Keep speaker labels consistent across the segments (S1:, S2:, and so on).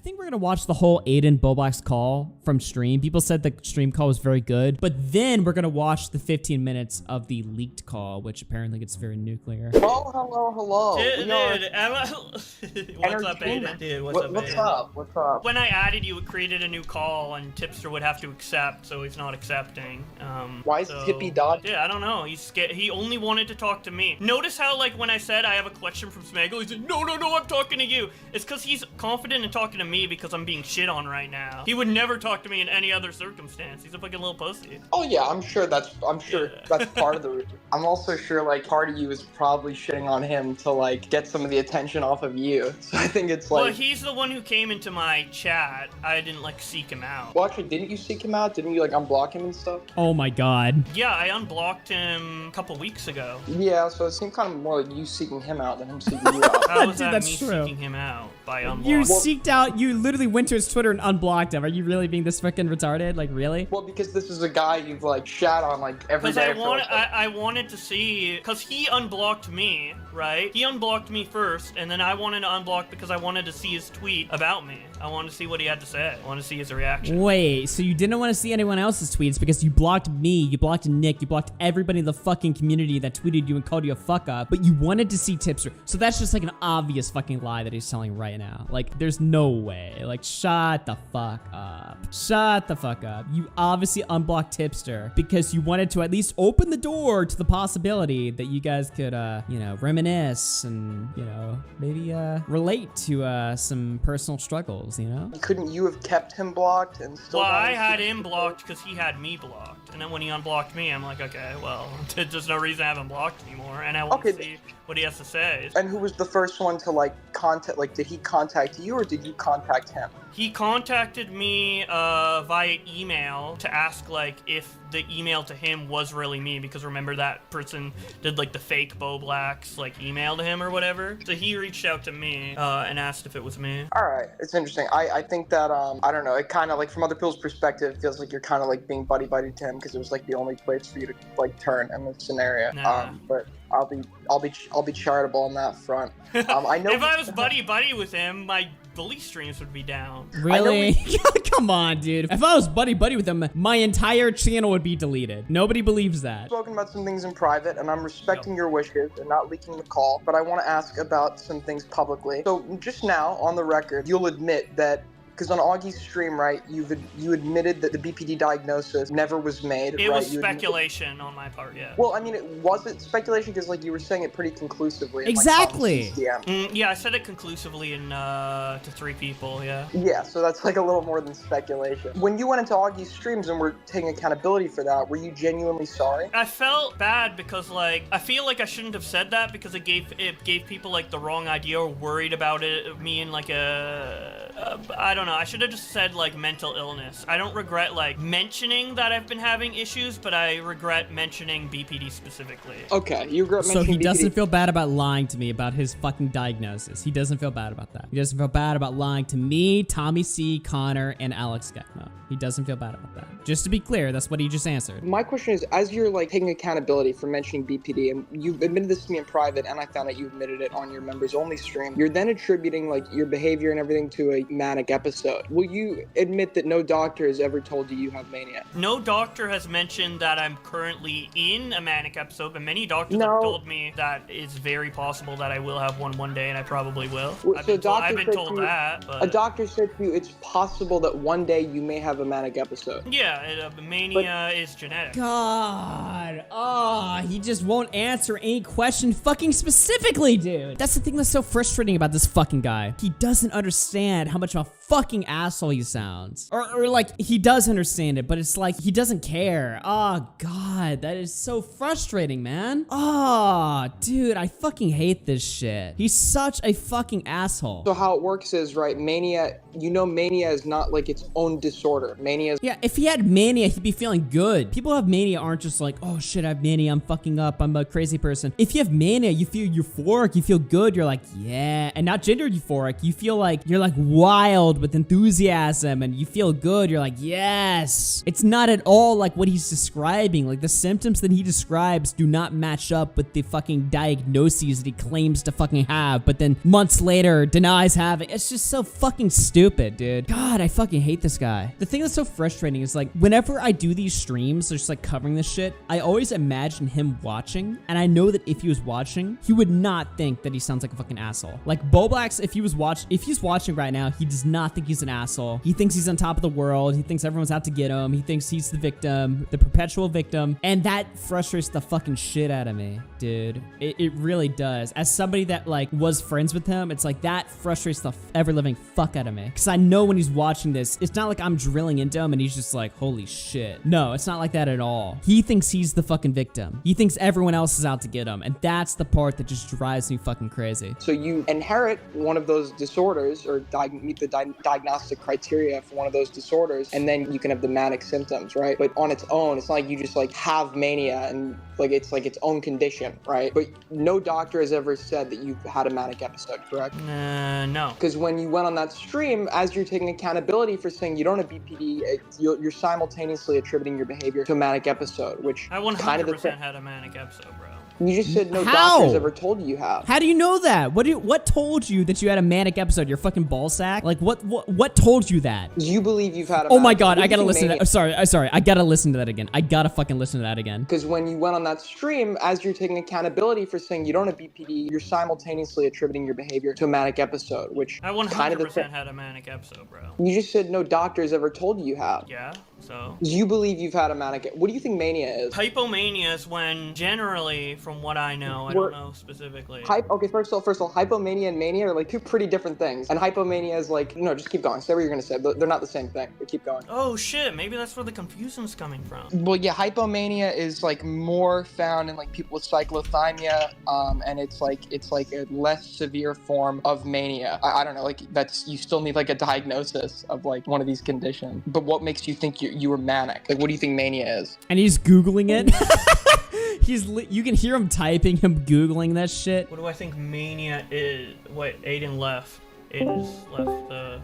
S1: think we're gonna watch the whole Aiden Bowblax call from stream. People said the stream call was very good, but then we're gonna watch the 15 minutes of the leaked call, which apparently gets very nuclear.
S2: Oh, hello.
S3: Dude, what's up, Aiden? Dude, what's up?
S2: What's up?
S3: When I added you, it created a new call, and Tipster would have to accept, so he's not accepting.
S2: Why is Tippy dodging?
S3: Yeah, I don't know. He's scared. He only wanted to talk to me. Notice how, like, when I said I have a question from Smaggle, he said, no, I'm talking to you. It's because he's confident in talking to me because I'm being shit on right now. He would never talk to me in any other circumstance. He's a fucking little pussy.
S2: Oh yeah, I'm sure that's part of the reason. I'm also sure like part of you is probably shitting on him to like get some of the attention off of you. So I think it's like.
S3: Well, he's the one who came into my chat. I didn't like seek him out.
S2: Well, actually, didn't you seek him out? Didn't you like unblock him and stuff?
S1: Oh my god.
S3: Yeah, I unblocked him a couple weeks ago.
S2: Yeah, so it seemed kind of more like you seeking him out than him seeking you out.
S3: How was
S1: Dude,
S3: that
S1: that's
S3: me
S1: true.
S3: seeking him out by unblocking?
S1: You seeked out, you literally went to his Twitter and unblocked him. Are you really being this freaking retarded? Like, really?
S2: Well, because this is a guy you've like shat on like every day.
S3: Because I wanted to see, because he unblocked me, right? He unblocked me first, and then I wanted to unblock because I wanted to see his tweet about me. I wanted to see what he had to say. I wanted to see his reaction.
S1: Wait, so you didn't want to see anyone else's tweets because you blocked me, you blocked Nick, you blocked everybody in the fucking community that tweeted you and called you a fuck up, but you wanted to see Tipster. So that's just like an obvious fucking lie that he's telling right now. Like, there's no way. Like, shut the fuck up. Shut the fuck up. You obviously unblocked Tipster because you wanted to at least open the door to the possibility that you guys could, you know, reminisce and, you know, maybe, relate to, some personal struggles, you know?
S2: Couldn't you have kept him blocked and still?
S3: Well, I had him blocked because he had me blocked. And then when he unblocked me, I'm like, okay, well, there's no reason to have him blocked anymore. And I want to see what he has to say.
S2: And who was the first one to like contact, like did he contact you or did you contact him?
S3: He contacted me via email to ask like if the email to him was really me, because remember that person did like the fake Bowblax like email to him or whatever. So he reached out to me and asked if it was me.
S2: Alright, it's interesting. I think that I don't know, it kind of like from other people's perspective it feels like you're kind of like being buddy to him because it was like the only place for you to like turn in this scenario.
S3: Nah.
S2: But I'll be charitable on that front. I know
S3: if I was buddy with him, my bully streams would be down.
S1: Really? Come on, dude. If I was buddy with him, my entire channel would be deleted. Nobody believes that.
S2: Spoken about some things in private, and I'm respecting your wishes and not leaking the call, but I want to ask about some things publicly. So just now, on the record, you'll admit that because on Augie's stream, right, you admitted that the BPD diagnosis never was made.
S3: It
S2: right?
S3: was speculation on my part, yeah.
S2: Well, I mean, it wasn't speculation because, like, you were saying it pretty conclusively.
S1: Exactly.
S3: Yeah, I said it conclusively in to 3 people, yeah.
S2: Yeah, so that's like a little more than speculation. When you went into Augie's streams and were taking accountability for that, were you genuinely sorry?
S3: I felt bad because, like, I feel like I shouldn't have said that because it gave people like the wrong idea or worried about me in like I don't know. I should have just said like mental illness. I don't regret like mentioning that I've been having issues, but I regret mentioning BPD specifically.
S2: Okay, you regret mentioning
S1: So he
S2: BPD.
S1: doesn't feel bad about lying to me about his fucking diagnosis. He doesn't feel bad about that. He doesn't feel bad about lying to me, Tommy C, Connor, and Alex Getmo. He doesn't feel bad about that. Just to be clear, that's what he just answered.
S2: My question is, as you're like taking accountability for mentioning BPD, and you admitted this to me in private, and I found out you admitted it on your members only stream, you're then attributing like your behavior and everything to a manic episode. Will you admit that no doctor has ever told you have mania?
S3: No doctor has mentioned that I'm currently in a manic episode, but many doctors have told me that it's very possible that I will have one day, and I probably will. I've been told that. But...
S2: A doctor said to you it's possible that one day you may have a manic episode.
S3: Yeah, mania is genetic.
S1: God. Oh, he just won't answer any question fucking specifically, dude. That's the thing that's so frustrating about this fucking guy. He doesn't understand how much of a fucking asshole he sounds. Or like, he does understand it, but it's like, he doesn't care. Oh, God, that is so frustrating, man. Oh, dude, I fucking hate this shit. He's such a fucking asshole.
S2: So how it works is, right, mania, you know mania is not like its own disorder. Mania is...
S1: Yeah, if he had mania, he'd be feeling good. People who have mania aren't just like, oh shit, I have mania, I'm fucking up, I'm a crazy person. If you have mania, you feel euphoric, you feel good, you're like, yeah. And not gender euphoric, you feel like you're like wild with enthusiasm and you feel good, you're like, yes. It's not at all like what he's describing. Like the symptoms that he describes do not match up with the fucking diagnoses that he claims to fucking have, but then months later denies having. It's just so fucking stupid, dude. God, I fucking hate this guy. The thing that's so frustrating is like whenever I do these streams, just like covering this shit, I always imagine him watching, and I know that if he was watching, he would not think that he sounds like a fucking asshole. Like Bowblax, if he's watching right now, he does not think he's an asshole. He thinks he's on top of the world. He thinks everyone's out to get him. He thinks he's the victim, the perpetual victim, and that frustrates the fucking shit out of me, dude. It really does. As somebody that like was friends with him, it's like that frustrates the ever living fuck out of me. Because I know when he's watching this, it's not like I'm drilling into him and he's just like, holy shit. No, it's not like that at all. He thinks he's the fucking victim. He thinks everyone else is out to get him. And that's the part that just drives me fucking crazy.
S2: So you inherit one of those disorders or meet the diagnostic criteria for one of those disorders, and then you can have the manic symptoms, right? But on its own, it's not like you just like have mania and like it's like its own condition, right? But no doctor has ever said that you've had a manic episode, correct?
S3: No.
S2: Because when you went on that stream, as you're taking accountability for saying you don't have BPD, you're simultaneously attributing your behavior to a manic episode, which
S3: I 100%
S2: kind of
S3: had a manic episode, bro.
S2: You just said no
S1: How?
S2: doctor's ever told you have.
S1: How do you know that? What told you that you had a manic episode? Your fucking ball sack? Like what told you that?
S2: Do you believe you've had a
S1: Oh my
S2: manic-
S1: god,
S2: what do
S1: I
S2: you
S1: gotta
S2: think
S1: listen to
S2: mania-
S1: that. Sorry, I gotta listen to that again. I gotta fucking listen to that again.
S2: Because when you went on that stream, as you're taking accountability for saying you don't have BPD, you're simultaneously attributing your behavior to a manic episode, which
S3: I 100%
S2: kind of
S3: had a manic episode, bro.
S2: You just said no doctor's ever told you have.
S3: Yeah, so.
S2: Do you believe you've had a manic? What do you think mania is?
S3: Hypomania is when, generally, from what I know, I don't know specifically.
S2: Okay, first of all, hypomania and mania are like two pretty different things. And hypomania is like, no, just keep going. Say what you're gonna say. They're not the same thing, but keep going.
S3: Oh shit, maybe that's where the confusion's coming from.
S2: Well, yeah, hypomania is like more found in like people with cyclothymia, and it's like a less severe form of mania. I don't know, like you still need like a diagnosis of like one of these conditions. But what makes you think you were manic? Like, what do you think mania is?
S1: And he's Googling it. You can hear him typing, him Googling that shit.
S3: What do I think mania is? Wait, Aiden left. Aiden's left the...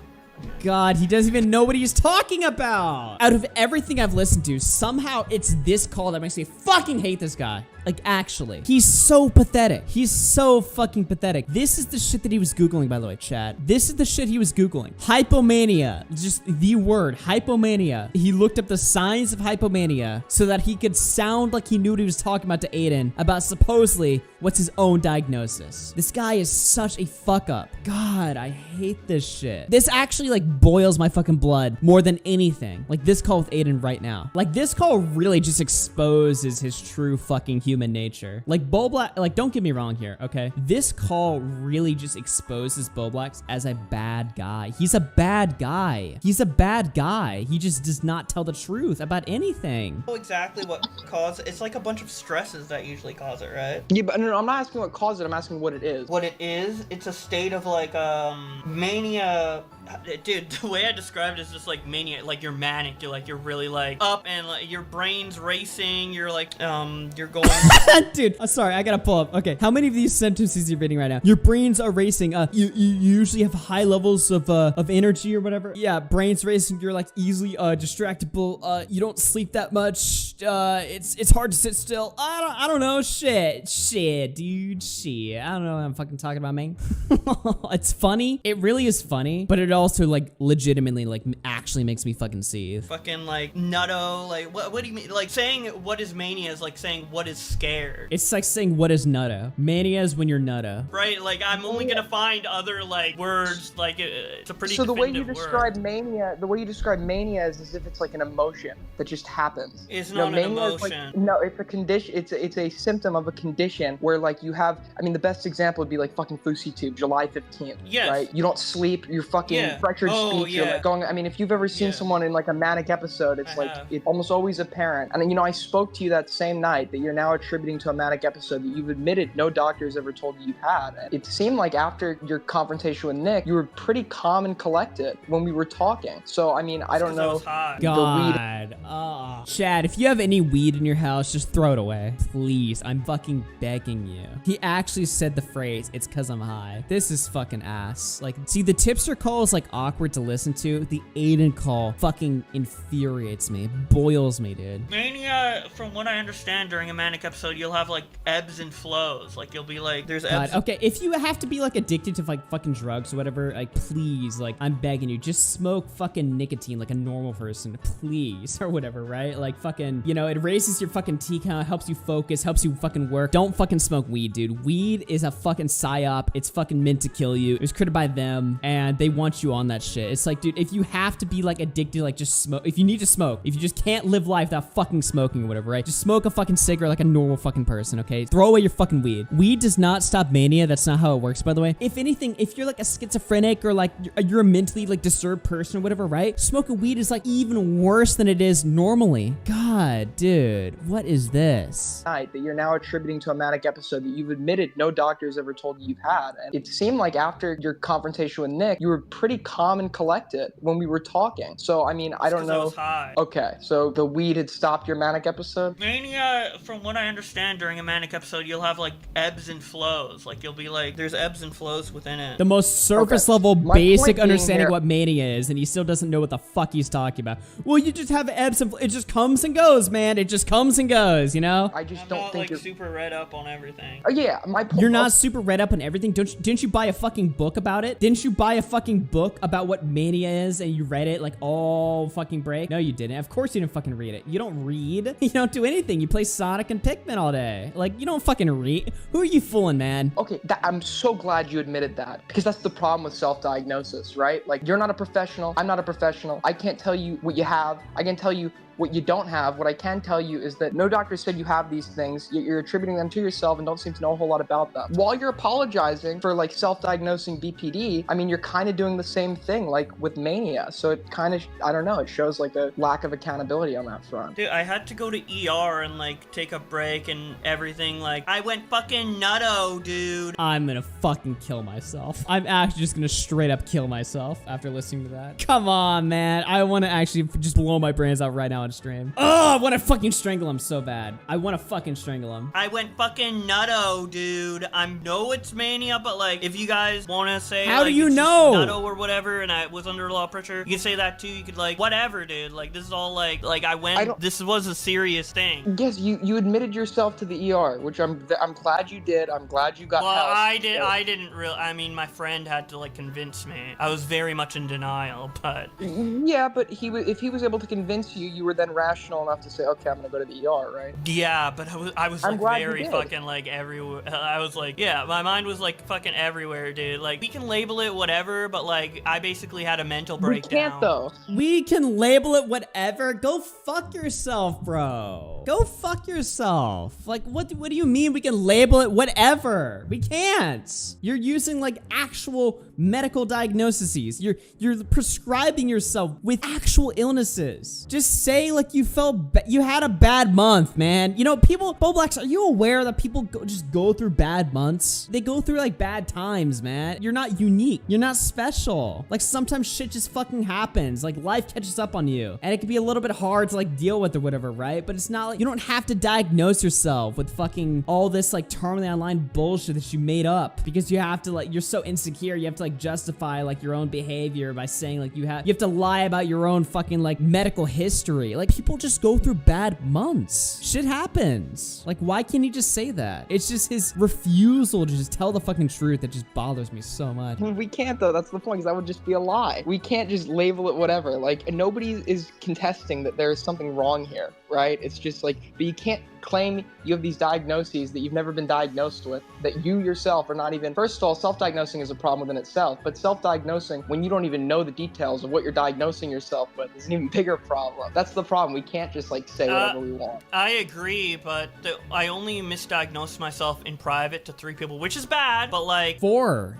S1: God, he doesn't even know what he's talking about. Out of everything I've listened to, somehow it's this call that makes me fucking hate this guy. Like, actually. He's so pathetic. He's so fucking pathetic. This is the shit that he was Googling, by the way, chat. This is the shit he was Googling. Hypomania. Just the word, hypomania. He looked up the signs of hypomania so that he could sound like he knew what he was talking about to Aiden about supposedly what's his own diagnosis. This guy is such a fuck up. God, I hate this shit. This actually, like, boils my fucking blood more than anything. Like, this call with Aiden right now. Like, this call really just exposes his true fucking human nature. Like, Bowblax, like, don't get me wrong here, okay? This call really just exposes Bowblax as a bad guy. He's a bad guy. He's a bad guy. He just does not tell the truth about anything.
S3: I know exactly what caused it's like a bunch of stresses that usually cause it, right?
S2: Yeah, but no, I'm not asking what caused it. I'm asking what it is.
S3: What it is, it's a state of like mania. Dude, the way I described it is just like mania, like you're manic, you're really like up and like your brain's racing, you're like you're going
S1: Dude, I'm sorry, I gotta pull up. Okay, how many of these sentences you're reading right now? Your brains are racing. You usually have high levels of energy or whatever. Yeah, brains racing. You're like easily distractible. You don't sleep that much. It's hard to sit still. I don't know. Shit, dude. Shit. I don't know what I'm fucking talking about, man. It's funny. It really is funny, but it also like legitimately like actually makes me fucking seethe.
S3: fucking like nutto, like what do you mean? Like saying what is mania is like saying what is scared.
S1: It's like saying what is nutta. Mania is when you're nutta.
S3: Right, like I'm only gonna find other like words, like it's a pretty
S2: So the way you
S3: definitive
S2: describe
S3: word.
S2: mania, is as if it's like an emotion that just happens.
S3: It's
S2: You know
S3: on an
S2: mania is
S3: emotion.
S2: like, no, it's a condition. It's a symptom of a condition where like you have. I mean, the best example would be like fucking Fousey Tube, July 15th.
S3: Yes.
S2: Right. You don't sleep. You're fucking
S3: Yeah.
S2: pressured
S3: Oh,
S2: speech. You're
S3: yeah.
S2: like going. I mean, if you've ever seen
S3: Yeah.
S2: someone in like a manic episode, it's
S3: I
S2: like
S3: have.
S2: it's almost always apparent. And you know, I spoke to you that same night that you're now attributing to a manic episode that you've admitted no doctor has ever told you you've had. And it seemed like after your confrontation with Nick, you were pretty calm and collected when we were talking. So I mean, I don't
S3: 'Cause I
S2: know.
S3: was high.
S1: God. Chad, if you have any weed in your house, just throw it away. Please. I'm fucking begging you. He actually said the phrase, "It's 'cause I'm high." This is fucking ass. Like, see, the tipster call is like awkward to listen to. The Aiden call fucking infuriates me. Boils me, dude.
S3: Mania, from what I understand, during a manic episode, you'll have like ebbs and flows. Like you'll be like, there's
S1: God,
S3: ebbs.
S1: okay, if you have to be like addicted to like fucking drugs or whatever, like please, like I'm begging you, just smoke fucking nicotine like a normal person, please, or whatever, right? Like fucking, you know, it raises your fucking T count, helps you focus, helps you fucking work. Don't fucking smoke weed, dude. Weed is a fucking psyop. It's fucking meant to kill you. It was created by them, and they want you on that shit. It's like, dude, if you have to be like addicted, like just smoke. If you need to smoke, if you just can't live life without fucking smoking or whatever, right? Just smoke a fucking cigarette like a normal fucking person, okay? Throw away your fucking weed. Weed does not stop mania. That's not how it works, by the way. If anything, if you're like a schizophrenic or like you're a mentally like disturbed person or whatever, right? Smoking weed is like even worse than it is normally. God, dude, what is this?
S2: Night that you're now attributing to a manic episode that you've admitted no doctor has ever told you you've had. And it seemed like after your confrontation with Nick, you were pretty calm and collected when we were talking. So I mean, I don't
S3: 'Cause I
S2: know.
S3: was high.
S2: Okay, so the weed had stopped your manic episode?
S3: Mania, from what I understand, during a manic episode, you'll have like ebbs and flows. Like you'll be like, there's ebbs and flows within it.
S1: The most surface
S2: Okay.
S1: level,
S2: My
S1: basic
S2: point being
S1: understanding
S2: here-
S1: what mania is, and he still doesn't know what the fuck he's talking about. Well, you just have ebbs and it just comes and goes, man. It just comes and goes, you know?
S2: I just
S3: I'm
S2: don't
S3: not
S2: think
S3: like
S2: you're.
S3: super read up on everything.
S2: Oh, yeah, my point.
S1: You're not super read up on everything. Didn't you buy a fucking book about it? Didn't you buy a fucking book about what mania is and you read it like all fucking break? No, you didn't. Of course you didn't fucking read it. You don't read. You don't do anything. You play Sonic and Pikmin all day. Like, you don't fucking read. Who are you fooling, man?
S2: Okay, I'm so glad you admitted that, because that's the problem with self-diagnosis, right? Like, you're not a professional. I'm not a professional. I can't tell you what you have. I can tell you what you don't have. What I can tell you is that no doctor said you have these things. You're attributing them to yourself and don't seem to know a whole lot about them. While you're apologizing for like self-diagnosing BPD, I mean, you're kind of doing the same thing like with mania. So it kind of, I don't know, it shows like a lack of accountability on that front.
S3: Dude, I had to go to ER and like take a break and everything. Like, I went fucking nutto, dude.
S1: I'm gonna fucking kill myself. I'm actually just gonna straight up kill myself after listening to that. Come on, man. I want to actually just blow my brains out right now on stream. Oh, I want to fucking strangle him so bad. I want to fucking strangle him.
S3: I went fucking nutto, dude. I know it's mania, but like, if you guys want to say,
S1: How
S3: like,
S1: do you
S3: it's just
S1: know?
S3: nutto or whatever, and I was under a lot of pressure, you can say that too. You could like, whatever, dude. Like, this is all like I went. This was a serious thing.
S2: Yes, you admitted yourself to the ER, which I'm glad you did. I'm glad you got
S3: Well,
S2: past.
S3: I didn't really. I mean, my friend had to like convince me. I was very much in denial, but
S2: Yeah, but if he was able to convince you, you were then rational enough to say, okay, I'm gonna go to the ER, right?
S3: yeah, but I was
S2: I'm
S3: like
S2: glad you
S3: very
S2: did.
S3: fucking like everywhere. I was like, yeah, my mind was like fucking everywhere, dude. Like, we can label it whatever, but like, I basically had a mental
S2: We
S3: breakdown.
S2: can't though.
S1: We can label it whatever. Go fuck yourself, bro. Go fuck yourself. Like, what do you mean we can label it whatever? We can't. You're using like actual medical diagnoses. You're prescribing yourself with actual illnesses. Just say like you you had a bad month, man. You know, Bowblax, are you aware that people just go through bad months? They go through like bad times, man. You're not unique. You're not special. Like, sometimes shit just fucking happens. Like, life catches up on you, and it can be a little bit hard to like deal with or whatever, right? But it's not like you don't have to diagnose yourself with fucking all this like terminally online bullshit that you made up because you have to like, you're so insecure. You have to like justify like your own behavior by saying like you have to lie about your own fucking like medical history. Like, people just go through bad months. Shit happens. Like, why can't he just say that? It's just his refusal to just tell the fucking truth that just bothers me so much.
S2: We can't though. That's the point, because that would just be a lie. We can't just label it whatever. Like, nobody is contesting that there is something wrong here, right? It's just like, but you can't claim you have these diagnoses that you've never been diagnosed with, that you yourself are not even, first of all, self-diagnosing is a problem within itself, but self-diagnosing when you don't even know the details of what you're diagnosing yourself with is an even bigger problem. That's the problem. We can't just like say whatever we want.
S3: I agree, but I only misdiagnosed myself in private to 3 people, which is bad, but like
S1: 4.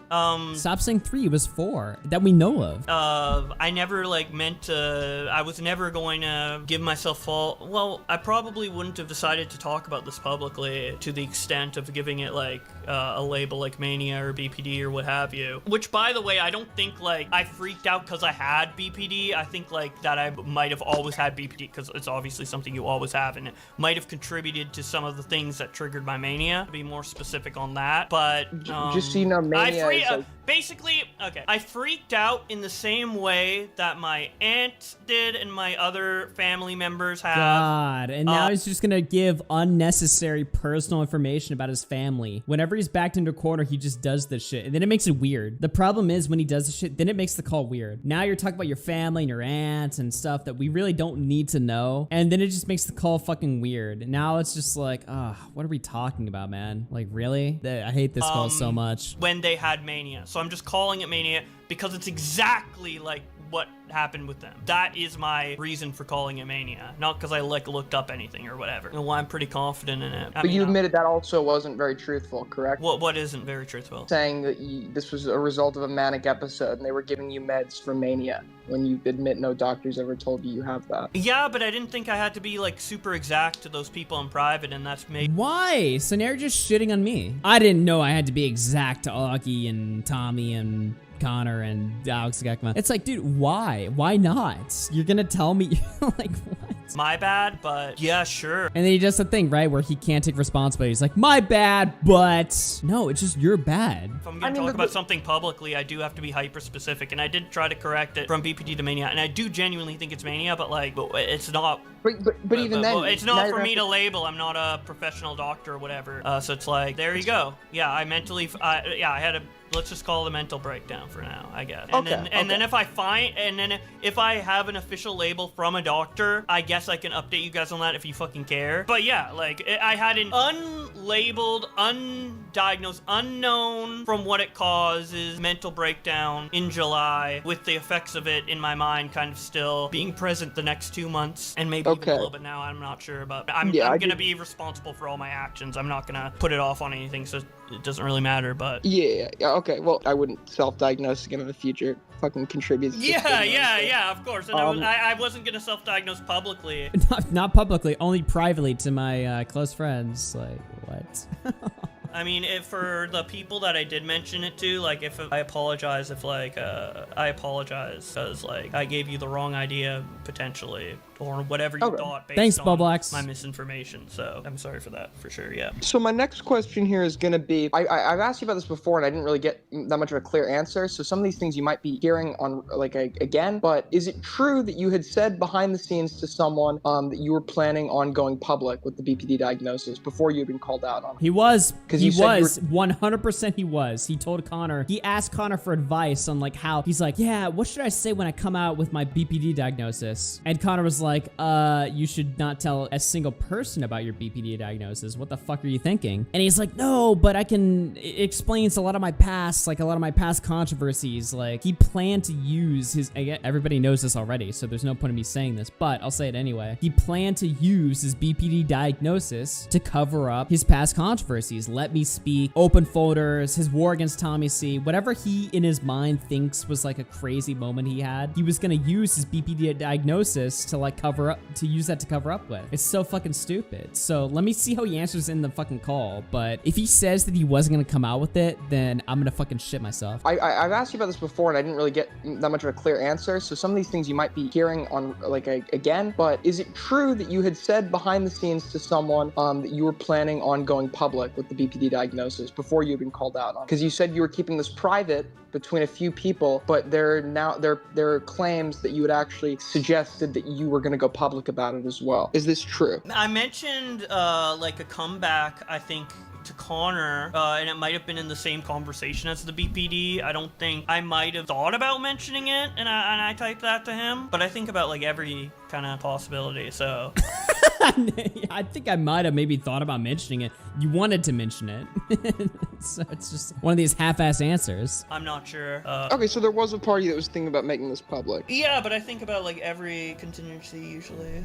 S1: Stop saying 3. It was 4 that we know of.
S3: I never like meant to. I was never going to give myself full. Well, I probably wouldn't have decided to talk about this publicly to the extent of giving it like a label like mania or BPD or what have you. Which, by the way, I don't think like I freaked out because I had BPD. I think like that I might have always had BPD because it's obviously something you always have, and it might have contributed to some of the things that triggered my mania. To be more specific on that, but
S2: just so you know, mania is like...
S3: Basically, okay, I freaked out in the same way that my aunt did and my other family members have.
S1: God, and now he's just gonna give unnecessary personal information about his family. Whenever he's backed into a corner, he just does this shit, and then it makes it weird. The problem is when he does this shit, then it makes the call weird. Now you're talking about your family and your aunts and stuff that we really don't need to know, and then it just makes the call fucking weird. Now it's just like, what are we talking about, man? Like, really? I hate this call so much.
S3: When they had mania. So I'm just calling it mania because it's exactly like what happened with them. That is my reason for calling it mania, not because I like looked up anything or whatever. Well, I'm pretty confident in it.
S2: But you admitted that also wasn't very truthful, correct?
S3: What isn't very truthful?
S2: Saying that this was a result of a manic episode and they were giving you meds for mania, when you admit no doctors ever told you have that.
S3: Yeah, but I didn't think I had to be like super exact to those people in private, and that's me.
S1: Why? So now you're just shitting on me. I didn't know I had to be exact to Augie and Tommy and Connor and Alex Gekma. It's like, dude, why? Why not? You're gonna tell me, like, what?
S3: My bad, but yeah, sure.
S1: And then he does the thing, right, where he can't take responsibility. He's like, my bad, but no, it's just you're bad.
S3: If I'm gonna talk about something publicly, I do have to be hyper specific, and I did try to correct it from BPD to mania, and I do genuinely think it's mania, but like, it's not.
S2: But even then,
S3: it's not for me to label. I'm not a professional doctor or whatever. So it's like, there you go. Yeah, I mentally, I had a. Let's just call it a mental breakdown for now, I guess. And then if I have an official label from a doctor, I guess I can update you guys on that if you fucking care. But yeah, like I had an unlabeled, undiagnosed, unknown from what it causes mental breakdown in July, with the effects of it in my mind kind of still being present the next 2 months and maybe even a little bit now. I'm not sure, but I'm gonna be responsible for all my actions. I'm not gonna put it off on anything, so it doesn't really matter. But
S2: yeah, okay. Well, I wouldn't self-diagnose again in the future. It fucking contributes.
S3: Yeah, of course. And I wasn't gonna self-diagnose publicly.
S1: Not publicly, only privately to my close friends. Like, what?
S3: I mean, for the people that I did mention it to, like, if I apologize if, like, I apologize because, like, I gave you the wrong idea, potentially, or whatever you thought based on
S1: Bowblax.
S3: My misinformation. So I'm sorry for that, for sure, yeah.
S2: So my next question here is going to be, I've asked you about this before, and I didn't really get that much of a clear answer, so some of these things you might be hearing on, like, again, but is it true that you had said behind the scenes to someone that you were planning on going public with the BPD diagnosis before you had been called out on it?
S1: He was. He was 100%. He was. He told Connor. He asked Connor for advice on like how. He's like, yeah, what should I say when I come out with my BPD diagnosis? And Connor was like, you should not tell a single person about your BPD diagnosis. What the fuck are you thinking? And he's like, no, but it explains a lot of my past, like a lot of my past controversies. Like he planned to use his. Again, everybody knows this already, so there's no point in me saying this, but I'll say it anyway. He planned to use his BPD diagnosis to cover up his past controversies. Let me speak, open folders, his war against Tommy C, whatever he in his mind thinks was like a crazy moment he had, he was gonna use his BPD diagnosis to like cover up, to use that to cover up with. It's so fucking stupid. So let me see how he answers in the fucking call, but if he says that he wasn't gonna come out with it, then I'm gonna fucking shit myself.
S2: I've asked you about this before and I didn't really get that much of a clear answer, so some of these things you might be hearing on like again, but is it true that you had said behind the scenes to someone that you were planning on going public with the BPD diagnosis before you had been called out on? Because you said you were keeping this private between a few people, but there are claims that you had actually suggested that you were going to go public about it as well. Is this true?
S3: I mentioned like a comeback, I think, to Connor, and it might have been in the same conversation as the BPD. I don't think I might have thought about mentioning it, and I typed that to him, but I think about like every kind of possibility, so
S1: I think I might have maybe thought about mentioning it. You wanted to mention it. So it's just one of these half-ass answers.
S3: I'm not sure.
S2: Okay, so there was a party that was thinking about making this public.
S3: Yeah, but I think about like every contingency usually.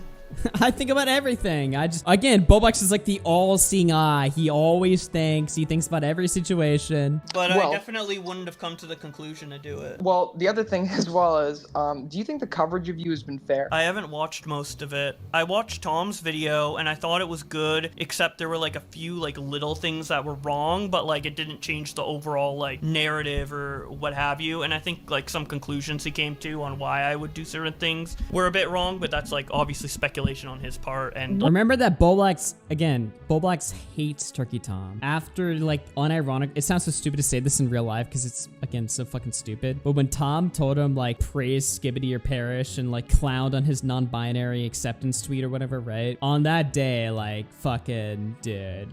S1: I think about everything. Again, Bowblax is like the all-seeing eye. He always thinks. He thinks about every situation.
S3: But
S2: Well-
S3: I definitely wouldn't have come to the conclusion to do it.
S2: Well, the other thing as well is, do you think the coverage of you has been fair?
S3: I haven't watched most of it. I watched Tom's video and I thought it was good, except there were like a few like little things that were wrong, but like it didn't change the overall like narrative or what have you. And I think like some conclusions he came to on why I would do certain things were a bit wrong, but that's like obviously speculation on his part. And
S1: Remember that Bowblax hates Turkey Tom. After, like, unironic, it sounds so stupid to say this in real life because it's, again, so fucking stupid. But when Tom told him, like, praise Skibbity or perish and, like, clowned on his non-binary acceptance tweet or whatever, right? On that day, like, fucking dude.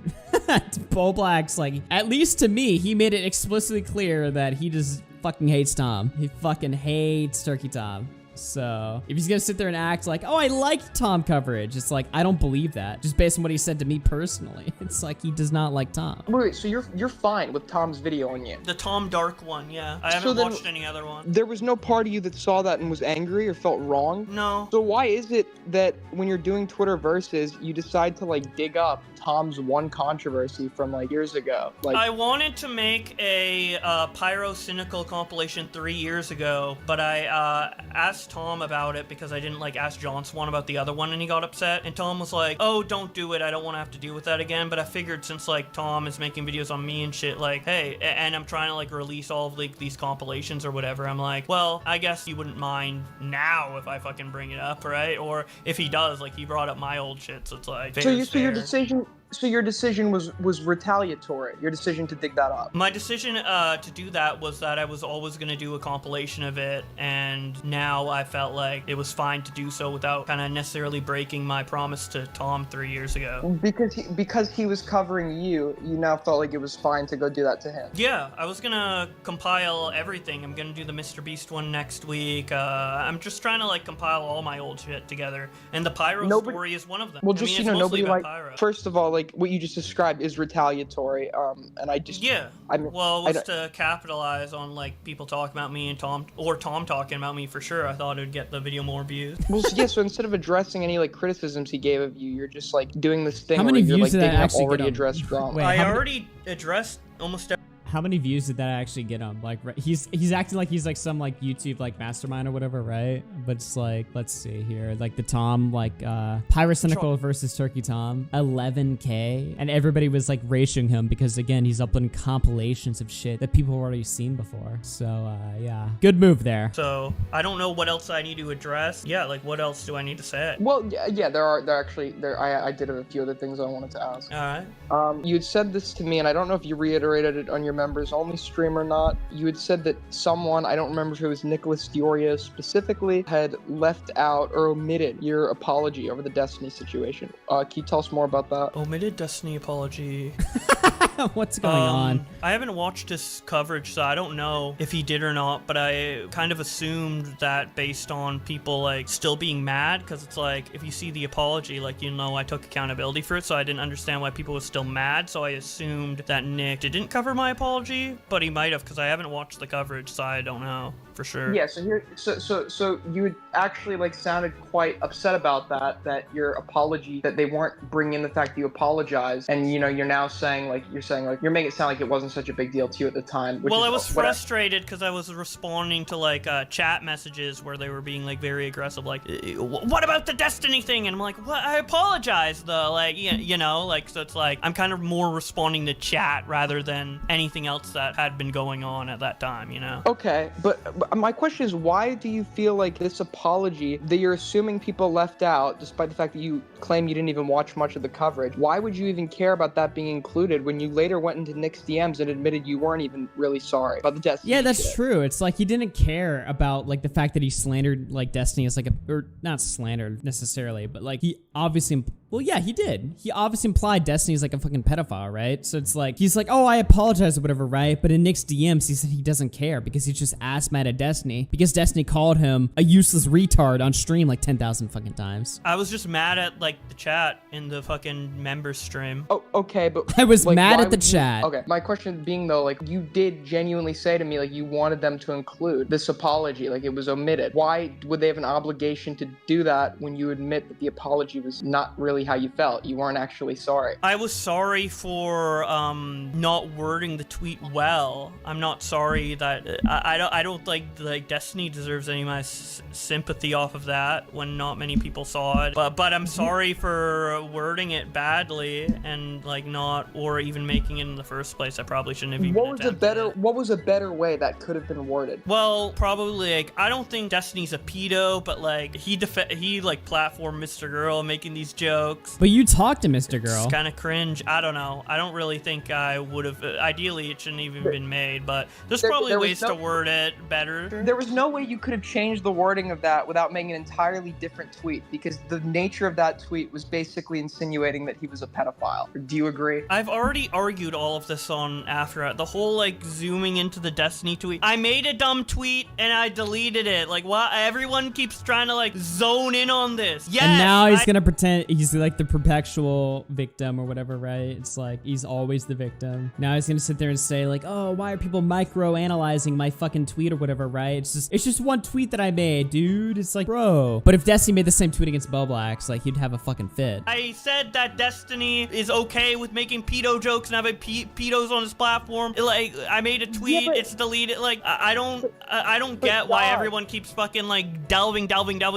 S1: Bowblax, like, at least to me, he made it explicitly clear that he just fucking hates Tom. He fucking hates Turkey Tom. So if he's gonna sit there and act like, oh, I liked Tom coverage, it's like, I don't believe that. Just based on what he said to me personally. It's like he does not like Tom.
S2: Wait, so you're fine with Tom's video on you?
S3: the Tom Dark one, yeah. I haven't watched any other one.
S2: There was no part of you that saw that and was angry or felt wrong?
S3: No.
S2: So why is it that when you're doing Twitter versus, you decide to like dig up Tom's one controversy from like years ago? Like,
S3: I wanted to make a Pyro Cynical compilation 3 years ago, but I asked Tom about it because I didn't like ask John Swan about the other one and he got upset. And Tom was like, oh, don't do it. I don't want to have to deal with that again. But I figured since like Tom is making videos on me and shit, like, hey, and I'm trying to like release all of like these compilations or whatever, I'm like, well, I guess you wouldn't mind now if I fucking bring it up, right? Or if he does, like he brought up my old shit, so it's like,
S2: so your decision was retaliatory. Your decision to dig that up.
S3: My decision to do that was that I was always going to do a compilation of it, and now I felt like it was fine to do so without kind of necessarily breaking my promise to Tom 3 years ago.
S2: Because he was covering you, you now felt like it was fine to go do that to him.
S3: Yeah, I was going to compile everything. I'm going to do the Mr. Beast one next week. I'm just trying to like compile all my old shit together, and the Pyro story is one of them.
S2: Well, just
S3: I mean, it's mostly about
S2: like.
S3: Pyro.
S2: First of all, like what you just described is retaliatory. And I just
S3: Yeah.
S2: I mean,
S3: Well, it was to capitalize on like people talking about me and Tom talking about me for sure. I thought it would get the video more views.
S2: Well, yeah. So instead of addressing any like criticisms he gave of you, you're just like doing this thing
S1: How
S2: where
S1: many
S2: you're like
S1: views did that
S2: digging up
S1: actually get
S2: already
S1: on?
S2: addressed drama.
S1: Wait,
S3: I
S1: how many-
S3: already addressed almost
S1: How many views did that actually get him? Like, he's acting like he's like some like YouTube like mastermind or whatever, right? But it's like, let's see here, like the Tom like Pyrocynical versus Turkey Tom, 11K, and everybody was like ratioing him because again he's uploading compilations of shit that people have already seen before. So yeah, good move there.
S3: So I don't know what else I need to address. Yeah, like what else do I need to say?
S2: Well, yeah, I did have a few other things I wanted to ask.
S3: All right.
S2: You had said this to me, and I don't know if you reiterated it on your members only stream or not. You had said that someone, I don't remember if it was Nicholas Diorio specifically, had left out or omitted your apology over the Destiny situation. Can you tell us more about that?
S3: Omitted Destiny apology.
S1: What's going on?
S3: I haven't watched his coverage, so I don't know if he did or not, but I kind of assumed that based on people like still being mad, because it's like if you see the apology, like, you know, I took accountability for it, so I didn't understand why people were still mad, so I assumed that Nick didn't cover my apology, but he might have, because I haven't watched the coverage, so I don't know for sure.
S2: Yeah, so you had actually like sounded quite upset about that your apology, that they weren't bringing in the fact that you apologized, and you know you're now saying like you're making it sound like it wasn't such a big deal to you at the time.
S3: Well, I was frustrated because I was responding to like chat messages where they were being like very aggressive, like, what about the Destiny thing? And I'm like, what? I apologize though, like, you know, like, so it's like I'm kind of more responding to chat rather than anything else that had been going on at that time, you know?
S2: Okay, but my question is, why do you feel like this apology that you're assuming people left out, despite the fact that you claim you didn't even watch much of the coverage, why would you even care about that being included when you later went into Nick's DMs and admitted you weren't even really sorry about the Destiny
S1: Yeah, that's
S2: shit?
S1: true. It's like he didn't care about like the fact that he slandered like Destiny as like or not slandered necessarily, but like he obviously Well, yeah, he did. He obviously implied Destiny's like a fucking pedophile, right? So it's like, he's like, oh, I apologize or whatever, right? But in Nick's DMs, he said he doesn't care because he's just ass mad at Destiny because Destiny called him a useless retard on stream like 10,000 fucking times.
S3: I was just mad at like the chat in the fucking members stream.
S2: Oh, okay, but
S1: I was
S2: like,
S1: mad
S2: why
S1: at the
S2: would you-
S1: chat.
S2: Okay, my question being though, like you did genuinely say to me like you wanted them to include this apology, like it was omitted. Why would they have an obligation to do that when you admit that the apology was not really how you felt? You weren't actually sorry.
S3: I was sorry for not wording the tweet well. I'm not sorry that I don't like Destiny deserves any of my sympathy off of that when not many people saw it. But I'm sorry for wording it badly and like not or even making it in the first place. I probably shouldn't have even
S2: What was a
S3: attempted it.
S2: better way that could have been worded?
S3: Well, probably like I don't think Destiny's a pedo, but like he like platformed Mr. Girl making these jokes.
S1: But you talked to Mr. Girl.
S3: It's kind of cringe. I don't know. I don't really think I would have. Ideally, it shouldn't even been made, but there's probably
S2: there was
S3: ways
S2: no-
S3: to word it better.
S2: There was no way you could have changed the wording of that without making an entirely different tweet because the nature of that tweet was basically insinuating that he was a pedophile. Do you agree?
S3: I've already argued all of this on After the whole like zooming into the Destiny tweet. I made a dumb tweet and I deleted it. Like, why everyone keeps trying to like zone in on this? Yes,
S1: And now he's gonna pretend he's like the perpetual victim or whatever, right? It's like he's always the victim. Now he's gonna sit there and say like, oh, why are people micro-analyzing my fucking tweet or whatever, right? It's just one tweet that I made, dude. It's like, bro. But if Destiny made the same tweet against Bowblax, like he'd have a fucking fit.
S3: I said that Destiny is okay with making pedo jokes and having pedos on his platform. Like, I made a tweet,
S2: Yeah, but-
S3: it's deleted. Like, I don't get why everyone keeps fucking like delving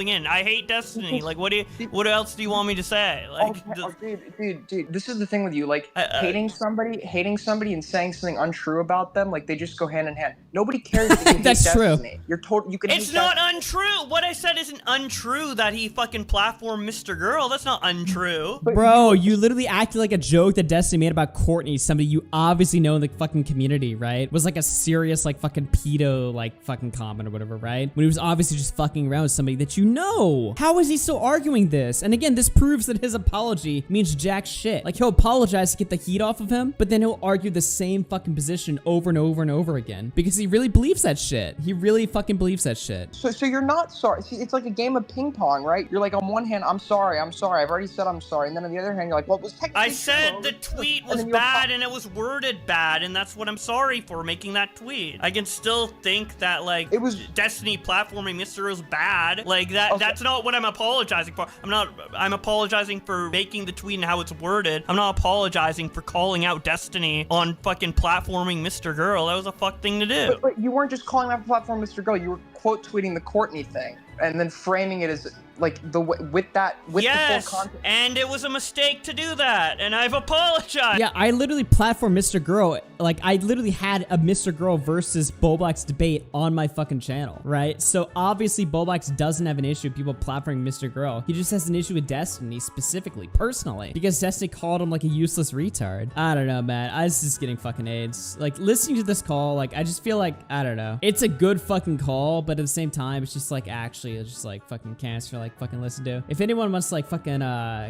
S3: in. I hate Destiny. Like, what else do you want me to say? Like,
S2: Dude, this is the thing with you. Like, hating somebody and saying something untrue about them, like they just go hand in hand. Nobody cares that you hate
S1: That's true.
S2: Destiny. You're told you can.
S3: it's
S2: hate
S3: not
S2: Destiny.
S3: untrue. What I said isn't untrue that he fucking platformed Mr. Girl. That's not untrue.
S1: Bro, you literally acted like a joke that Destiny made about Courtney, somebody you obviously know in the fucking community, right? Was like a serious, like, fucking pedo, like, fucking comment or whatever, right? When he was obviously just fucking around with somebody that you know. How is he still arguing this? And again, this proves that his apology means jack shit. Like, he'll apologize to get the heat off of him, but then he'll argue the same fucking position over and over and over again because he really believes that shit. He really fucking believes that shit.
S2: So you're not sorry. See, it's like a game of ping pong, right? You're like, on one hand, I'm sorry. I've already said I'm sorry. And then on the other hand, you're like, well, it was technically
S3: I said
S2: true.
S3: the tweet
S2: And
S3: was
S2: then you
S3: bad and it was worded bad, and that's what I'm sorry for, making that tweet. I can still think that like
S2: It was-
S3: Destiny platforming Mr. Girl's bad. Like that.
S2: Okay.
S3: That's not what I'm apologizing for. I'm apologizing for making the tweet and how it's worded. I'm not apologizing for calling out Destiny on fucking platforming Mr. Girl. That was a fuck thing to do.
S2: But you weren't just calling that platform Mr. Girl. You were quote tweeting the Courtney thing and then framing it as like with the full
S3: Yes,
S2: context.
S3: and it was a mistake to do that, and I've apologized.
S1: Yeah, I literally platformed Mr. Girl. Like, I literally had a Mr. Girl versus Bowblax debate on my fucking channel, right? So obviously Bowblax doesn't have an issue with people platforming Mr. Girl. He just has an issue with Destiny specifically, personally, because Destiny called him like a useless retard. I don't know, man. I was just getting fucking AIDS. Like, listening to this call, like, I just feel like, I don't know. It's a good fucking call, but at the same time, it's just like, actually, it's just like fucking cancer, like, fucking listen to. If anyone wants to like fucking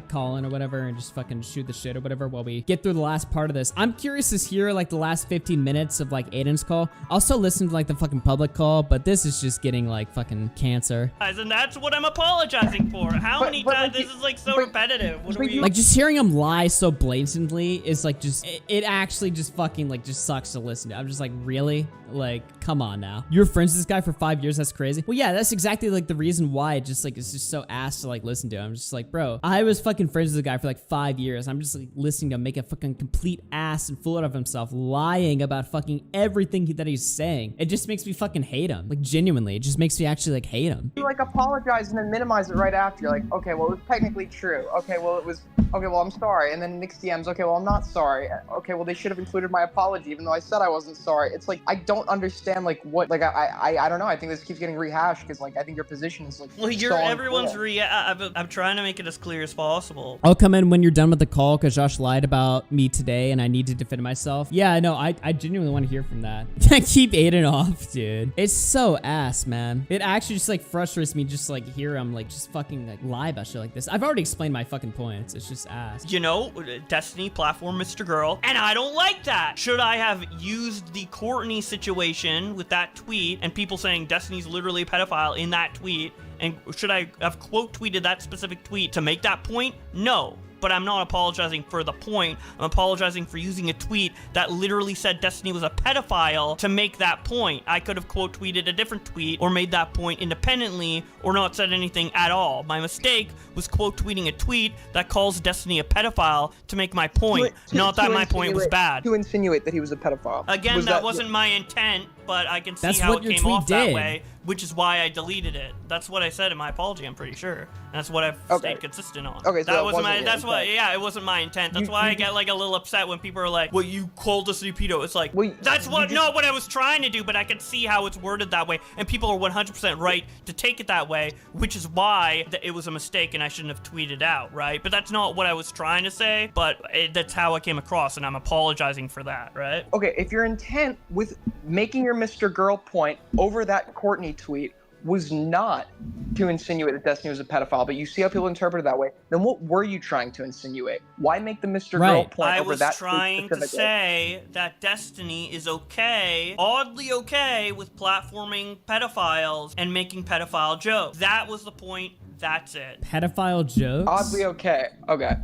S1: call in or whatever and just fucking shoot the shit or whatever while we get through the last part of this, I'm curious to hear like the last 15 minutes of like Aiden's call. I'll still listen to like the fucking public call, but this is just getting like fucking cancer.
S3: And that's what I'm apologizing for. How many
S2: but,
S3: times?
S2: like,
S3: This is like so
S2: but-
S3: repetitive. What are
S2: but
S3: we?
S2: you-
S1: Like just hearing him lie so blatantly is like just it actually just fucking like just sucks to listen to. I'm just like, really? Like, come on now. You were friends with this guy for 5 years? That's crazy. Well, yeah, that's exactly like the reason why it just like it's just so ass to like listen to. I'm just like, bro, I was fucking friends with the guy for like 5 years. I'm just like listening to him make a fucking complete ass and fool out of himself, lying about fucking everything that he's saying. It just makes me fucking hate him. Like genuinely, it just makes me actually like hate him.
S2: You like apologize and then minimize it right after. You're like, okay, well, it was technically true. Okay, well, it was. Okay, well, I'm sorry. And then Nick's DMs. Okay, well, I'm not sorry. Okay, well, they should have included my apology, even though I said I wasn't sorry. It's like I don't understand like what like I don't know. I think this keeps getting rehashed because like I think your position position is like.
S3: Well,
S2: so
S3: everyone's
S2: unclear.
S3: I'm trying to make it as clear as possible.
S1: I'll come in when you're done with the call because Josh lied about me today and I need to defend myself. Yeah, no, I genuinely want to hear from that. I keep Aiden off, dude. It's so ass, man. It actually just like frustrates me just like hear him like just fucking like lie about shit like this. I've already explained my fucking points. It's just ass.
S3: You know, Destiny platform Mr. Girl, and I don't like that. Should I have used the Courtney situation with that tweet and people saying Destiny's literally a pedophile in that tweet, and should I have quote tweeted that specific tweet to make that point? No. But I'm not apologizing for the point. I'm apologizing for using a tweet that literally said Destiny was a pedophile to make that point. I could have quote tweeted a different tweet or made that point independently or not said anything at all. My mistake was quote tweeting a tweet that calls Destiny a pedophile to make my point, not that my point was bad.
S2: To insinuate that he was a pedophile.
S3: Again, that wasn't my intent, but I can see how it came off that way, which is why I deleted it. That's what I said in my apology, I'm pretty sure. That's what I've stayed consistent on.
S2: Okay, so
S3: that wasn't my it wasn't my intent. That's why I get like a little upset when people are like, well, you called us a pedo. It's like, that's not what I was trying to do, but I can see how it's worded that way. And people are 100% right to take it that way, which is why it was a mistake and I shouldn't have tweeted out, right? But that's not what I was trying to say, but that's how I came across, and I'm apologizing for that, right?
S2: Okay, if your intent with making your Mr. Girl point over that Courtney tweet was not to insinuate that Destiny was a pedophile, but you see how people interpret it that way, then what were you trying to insinuate? Why make the Mr. Girl point over that tweet?
S3: I was trying to say that Destiny is okay, oddly okay, with platforming pedophiles and making pedophile jokes. That was the point. That's it.
S1: Pedophile jokes?
S2: Oddly okay. Okay.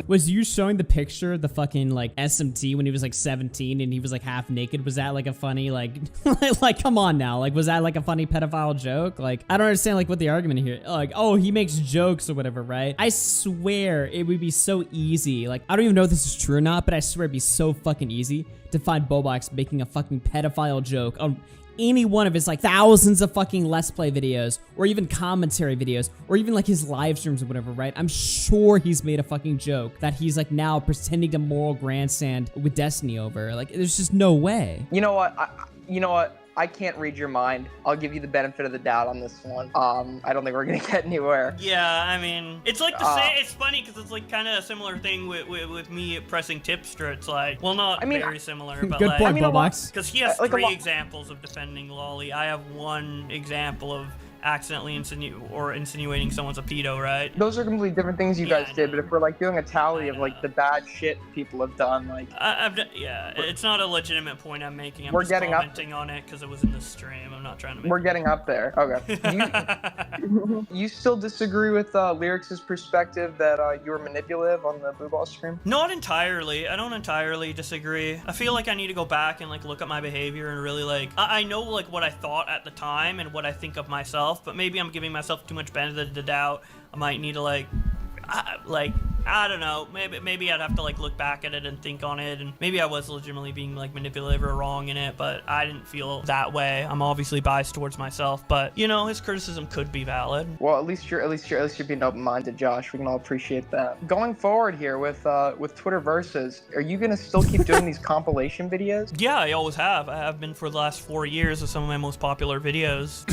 S1: Was you showing the picture of the fucking like SMT when he was like 17 and he was like half naked? Was that like a funny like like come on now, like was that like a funny pedophile joke? Like I don't understand like what the argument here, like, oh, he makes jokes or whatever, right? I swear it would be so easy, like I don't even know if this is true or not, but I swear it'd be so fucking easy to find Bowblax making a fucking pedophile joke on any one of his like thousands of fucking Let's Play videos or even commentary videos or even like his live streams or whatever, right? I'm sure he's made a fucking joke that he's like now pretending to moral grandstand with Destiny over. Like there's just no way.
S2: You know what? I can't read your mind. I'll give you the benefit of the doubt on this one. I don't think we're gonna get anywhere.
S3: Yeah, I mean, it's like it's funny because it's like kind of a similar thing with me pressing Tipster. It's like, well, not very similar, but
S1: good
S3: like,
S1: point, Bowblax.
S3: because he has like 3 examples of defending Lolly. I have 1 example of accidentally insinuating someone's a pedo, right?
S2: Those are completely different things you guys did, but if we're like doing a tally of like the bad shit people have done, like
S3: it's not a legitimate point I'm making. I'm
S2: we're
S3: just
S2: getting
S3: commenting on it because it was in the stream. I'm not trying to make
S2: we're getting up there. Okay. You still disagree with Lyrics' perspective that you were manipulative on the Blue Ball stream?
S3: Not entirely. I don't entirely disagree. I feel like I need to go back and like look at my behavior and really like I know like what I thought at the time and what I think of myself, but maybe I'm giving myself too much benefit of the doubt. I might need to like I don't know, maybe I'd have to like look back at it and think on it, and maybe I was legitimately being like manipulative or wrong in it, but I didn't feel that way. I'm obviously biased towards myself, but you know, his criticism could be valid.
S2: Well, at least you're being open-minded, Josh. We can all appreciate that. Going forward here with Twitter Versus, are you gonna still keep doing these compilation videos?
S3: Yeah, I always have. I have been for the last 4 years of some of my most popular videos,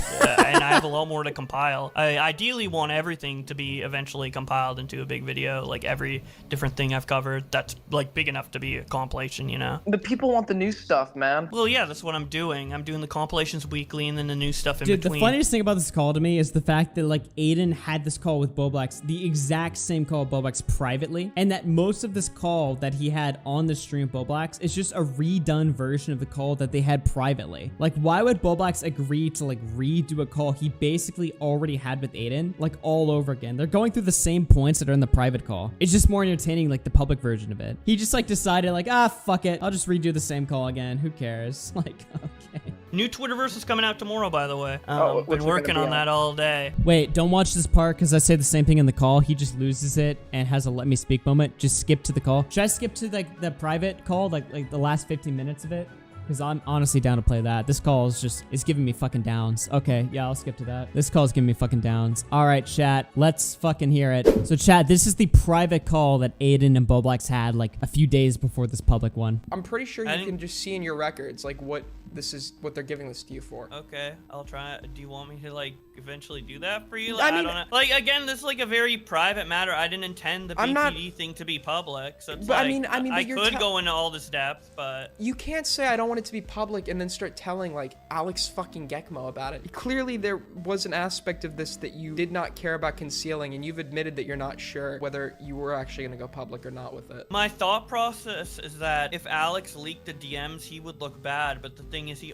S3: and I have a lot more to compile. I ideally want everything to be eventually compiled into a big video, like every different thing I've covered that's like big enough to be a compilation, you know?
S2: The people want the new stuff, man.
S3: Well, yeah, that's what I'm doing. I'm doing the compilations weekly and then the new stuff in
S1: between.
S3: Dude,
S1: the funniest thing about this call to me is the fact that like Aiden had this call with Bowblax, the exact same call with Bowblax privately, and that most of this call that he had on the stream with Bowblax is just a redone version of the call that they had privately. Like, why would Bowblax agree to like redo a call he basically already had with Aiden, like all over again? They're going through the same points that are in the private call. It's just more entertaining, like the public version of it. He just like decided like, fuck it, I'll just redo the same call again, who cares? Like, okay.
S3: New Twitterverse is coming out tomorrow, by the way. Been
S2: it
S3: working on that all day.
S1: Wait, don't watch this part because I say the same thing in the call. He just loses it and has a let me speak moment. Just skip to the call. Should I skip to like the private call, like the last 15 minutes of it? Because I'm honestly down to play that. This call is just, it's giving me fucking downs. Okay, yeah, I'll skip to that. This call is giving me fucking downs. All right, chat, let's fucking hear it. So chat, this is the private call that Aiden and Bowblax had like a few days before this public one.
S2: I'm pretty sure you can just see in your records like what this is what they're giving this to you for.
S3: Okay, I'll try it. Do you want me to like eventually do that for you?
S2: I
S3: I
S2: mean,
S3: don't know. Like again, this is like a very private matter. I didn't intend the BPD thing to be public, so it's
S2: But
S3: like, I
S2: you're
S3: could go into all this depth, but
S2: you can't say I don't want it to be public and then start telling like Alex fucking Gekmo about it. Clearly there was an aspect of this that you did not care about concealing, and you've admitted that you're not sure whether you were actually going to go public or not with it.
S3: my thought process is that if Alex leaked the DMs, he would look bad. But the thing is, he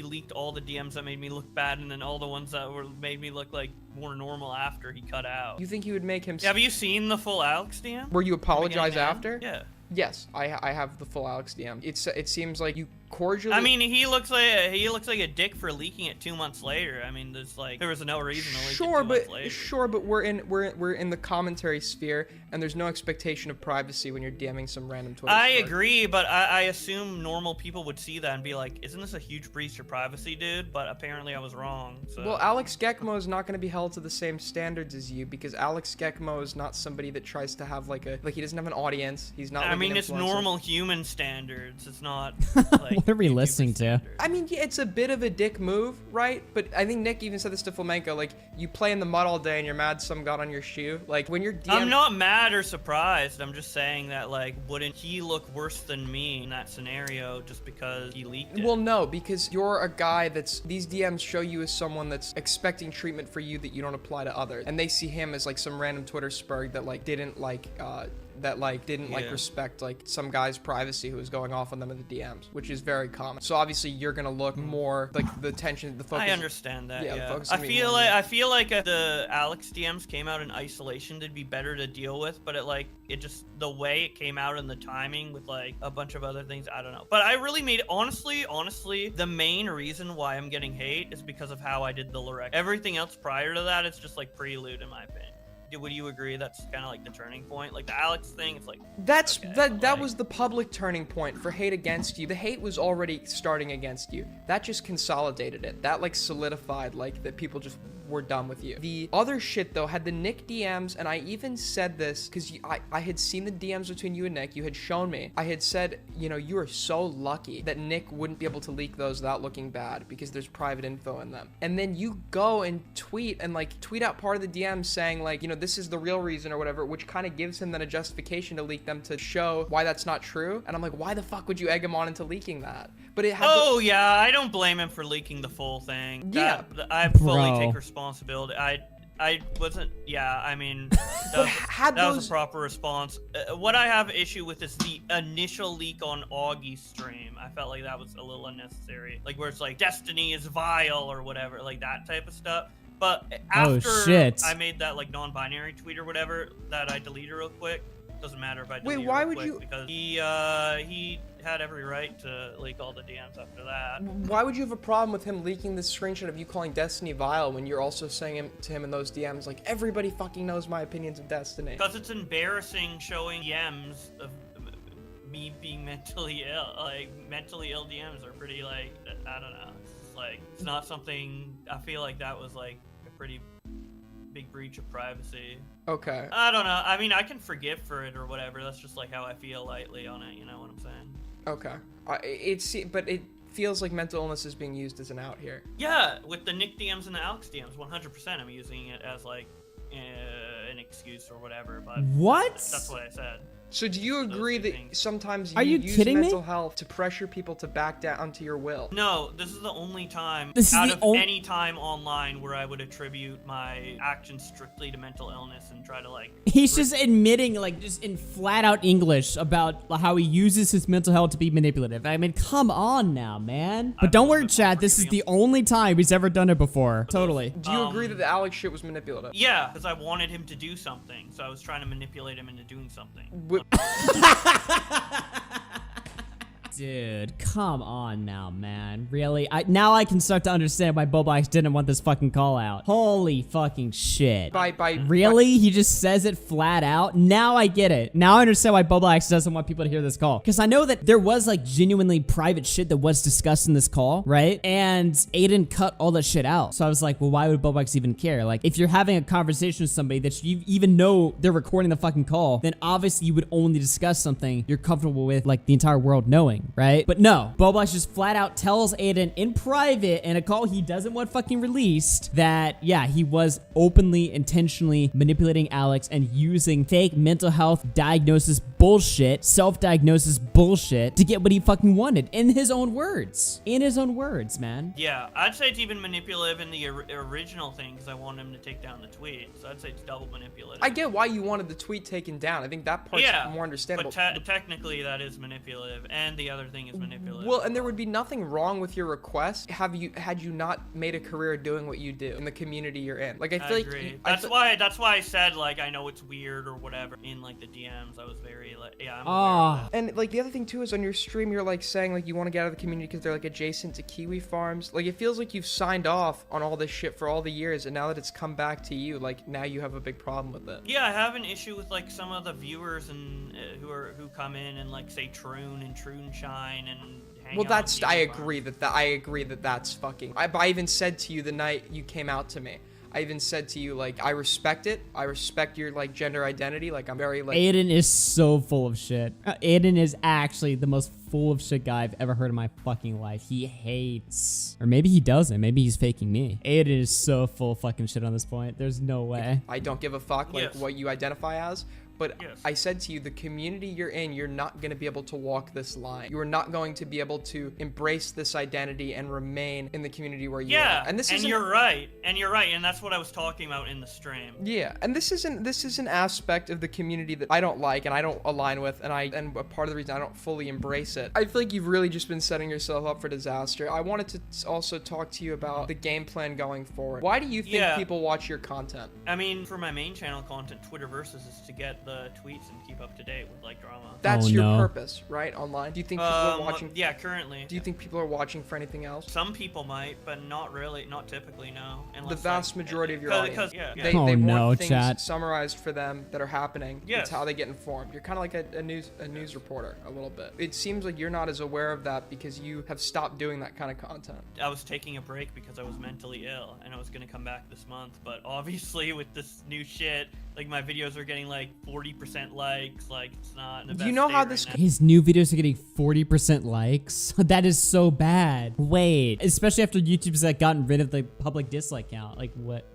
S3: leaked all the DMs that made me look bad, and then all the ones that made me look like more normal after he cut out.
S2: You think he would make him...
S3: Yeah, have you seen the full Alex DM?
S2: Where you apologize after?
S3: Yeah.
S2: Yes, I have the full Alex DM. It seems like you cordially...
S3: I mean, he looks like a dick for leaking it 2 months later. I mean, there was no reason to leak it 2 months later.
S2: Sure, but we're in the commentary sphere, and there's no expectation of privacy when you're DMing some random Twitter.
S3: I agree, but I assume normal people would see that and be like, "Isn't this a huge breach of privacy, dude?" But apparently, I was wrong. So.
S2: Well, Alex Gekmo is not going to be held to the same standards as you, because Alex Gekmo is not somebody that tries to have he doesn't have an audience. He's not.
S3: I mean, it's normal human standards. It's not. Like,
S1: what are we listening to?
S2: I mean, yeah, it's a bit of a dick move, right? But I think Nick even said this to Flamenco. Like, you play in the mud all day and you're mad some got on your shoe. Like, when you're
S3: I'm not mad or surprised. I'm just saying that, like, wouldn't he look worse than me in that scenario just because he leaked it?
S2: Well, no, because you're a guy these DMs show you as someone that's expecting treatment for you that you don't apply to others. And they see him as, like, some random Twitter spurg that, like, didn't respect like some guy's privacy who was going off on them in the DMs, which is very common. So obviously you're gonna look more like the focus.
S3: I understand that. Yeah.
S2: I
S3: feel like the Alex DMs came out in isolation, they'd be better to deal with, but the way it came out and the timing with like a bunch of other things, I don't know. But I really made honestly, the main reason why I'm getting hate is because of how I did the Lorek. Everything else prior to that, it's just like prelude in my opinion. Would you agree that's kind of like the turning point? Like the Alex thing, it's like
S2: that was the public turning point for hate against you. The hate was already starting against you. That just consolidated it. That like solidified like that people just were done with you. The other shit though had the Nick DMs, and I even said this because I had seen the DMs between you and Nick. You had shown me. I had said, you know, you are so lucky that Nick wouldn't be able to leak those without looking bad because there's private info in them. And then you go and tweet out part of the DMs saying like, you know, this is the real reason or whatever, which kind of gives him then a justification to leak them to show why that's not true. And I'm like, why the fuck would you egg him on into leaking that? But it had
S3: yeah, I don't blame him for leaking the full thing.
S2: Yeah,
S3: I fully take responsibility. I wasn't. Yeah, I mean, that was a proper response. What I have issue with is the initial leak on Augie's stream. I felt like that was a little unnecessary. Like where it's like Destiny is vile or whatever, like that type of stuff. But after I made that like non-binary tweet or whatever that I deleted real quick. Doesn't matter if I delete it real quick because he had every right to leak all the DMs after that.
S2: Why would you have a problem with him leaking this screenshot of you calling Destiny vile when you're also saying to him in those DMs like everybody fucking knows my opinions of Destiny?
S3: Because it's embarrassing showing DMs of me being mentally ill. Like mentally ill DMs are pretty like I don't know. It's like it's not something. I feel like that was like a pretty big breach of privacy.
S2: Okay.
S3: I don't know. I mean, I can forgive for it or whatever. That's just like how I feel lightly on it. You know what I'm saying?
S2: Okay. But it feels like mental illness is being used as an out here.
S3: Yeah, with the Nick DMs and the Alex DMs, 100%. I'm using it as like an excuse or whatever. But
S1: what?
S3: That's what I said.
S2: So do you agree that sometimes
S1: you
S2: use mental health to pressure people to back down to your will?
S3: No, this is the only time any time online where I would attribute my actions strictly to mental illness and try to like...
S1: He's just admitting like just in flat out English about how he uses his mental health to be manipulative. I mean, come on now, man. But don't worry, chat. This is the only time he's ever done it before. Totally.
S2: Do you agree that the Alex shit was manipulative?
S3: Yeah, because I wanted him to do something. So I was trying to manipulate him into doing something.
S1: Dude, come on now, man. Really? Now I can start to understand why Bowblax didn't want this fucking call out. Holy fucking shit. Really? He just says it flat out? Now I get it. Now I understand why Bowblax doesn't want people to hear this call. Because I know that there was like genuinely private shit that was discussed in this call, right? And Aiden cut all that shit out. So I was like, well, why would Bowblax even care? Like, if you're having a conversation with somebody that you even know they're recording the fucking call, then obviously you would only discuss something you're comfortable with, like, the entire world knowing. lying, right? But no, Bowblax just flat out tells Aiden in private in a call he doesn't want fucking released that, yeah, he was openly, intentionally manipulating Alex and using fake mental health diagnosis bullshit, self-diagnosis bullshit to get what he fucking wanted in his own words. In his own words, man.
S3: Yeah, I'd say it's even manipulative in the original thing because I want him to take down the tweet. So I'd say it's double manipulative.
S2: I get why you wanted the tweet taken down. I think that part's more understandable.
S3: But technically that is manipulative, and the other thing is manipulative.
S2: Well, and there would be nothing wrong with your request had you not made a career doing what you do in the community you're in. Like I feel like
S3: agree. That's why I said like I know it's weird or whatever in like the DMs. I was very like I'm aware of that.
S2: And like the other thing too is on your stream you're like saying like you want to get out of the community because they're like adjacent to kiwi farms. Like it feels like you've signed off on all this shit for all the years, and now that it's come back to you, like now you have a big problem with it.
S3: Yeah, I have an issue with like some of the viewers and who come in and like say Troon and Troonshine and hang
S2: well,
S3: out
S2: that's
S3: on
S2: I
S3: Kiwi
S2: agree
S3: Farms.
S2: that I agree that that's fucking. I even said to you the night you came out to me. I even said to you like I respect it. I respect your like gender identity. Like I'm very like.
S1: Aiden is so full of shit. Aiden is actually the most full of shit guy I've ever heard in my fucking life. He hates, or maybe he doesn't. Maybe he's faking me. Aiden is so full of fucking shit on this point. There's no way.
S2: I don't give a fuck like
S3: Yes.
S2: what you identify as. But
S3: Yes.
S2: I said to you, the community you're in, you're not going to be able to walk this line. You are not going to be able to embrace this identity and remain in the community where you are. And
S3: you're right. And you're right. And that's what I was talking about in the stream.
S2: Yeah, and this is an aspect of the community that I don't like and I don't align with, and a part of the reason I don't fully embrace it. I feel like you've really just been setting yourself up for disaster. I wanted to also talk to you about the game plan going forward. Why do you think people watch your content?
S3: I mean, for my main channel content, Twitter Versus is to get the tweets and keep up to date with like drama.
S2: That's your purpose, right? Online. Do you think people are watching?
S3: Yeah, currently.
S2: Do you think people are watching for anything else?
S3: Some people might, but not really, not typically, no. Unless,
S2: the vast majority of your audience.
S3: Yeah.
S2: They want things summarized for them that are happening.
S3: Yes.
S2: It's how they get informed. You're kind of like a news reporter a little bit. It seems like you're not as aware of that because you have stopped doing that kind of content.
S3: I was taking a break because I was mentally ill and I was gonna come back this month, but obviously with this new shit, like my videos are getting like 40% likes, like it's not the best.
S2: You know how
S3: state
S2: this
S3: right now.
S1: His new videos are getting 40% likes? That is so bad. Wait, especially after YouTube's like gotten rid of the public dislike count. Like what?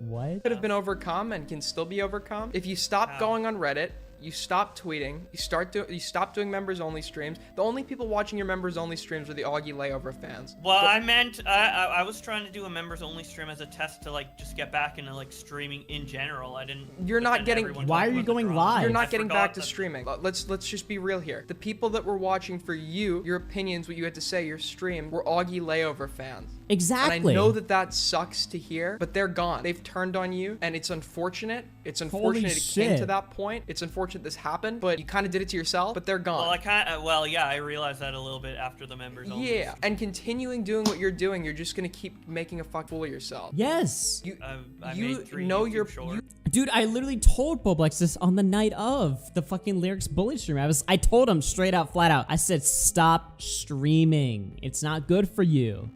S2: could have been overcome and can still be overcome if you stop going on Reddit. You stop tweeting. You stop doing members only streams. The only people watching your members only streams are the Augie layover fans.
S3: Well, I meant I was trying to do a members only stream as a test to like just get back into like streaming in general. I didn't.
S2: You're not getting.
S1: Why are you going live?
S2: You're not getting back to streaming. Let's just be real here. The people that were watching for you, your opinions, what you had to say, your stream, were Augie layover fans.
S1: Exactly.
S2: And I know that sucks to hear, but they're gone. They've turned on you, and it's unfortunate. It's unfortunate it came to that point. It's unfortunate this happened, but you kind of did it to yourself. But they're gone.
S3: Well, yeah, I realized that a little bit after the members only.
S2: Yeah, and continuing doing what you're doing, you're just gonna keep making a fuck fool of yourself.
S1: Yes.
S3: I made 3 YouTube shorts.
S1: Dude, I literally told Bowblax this on the night of the fucking Lyrics Bully stream. I told him straight out, flat out. I said, stop streaming. It's not good for you.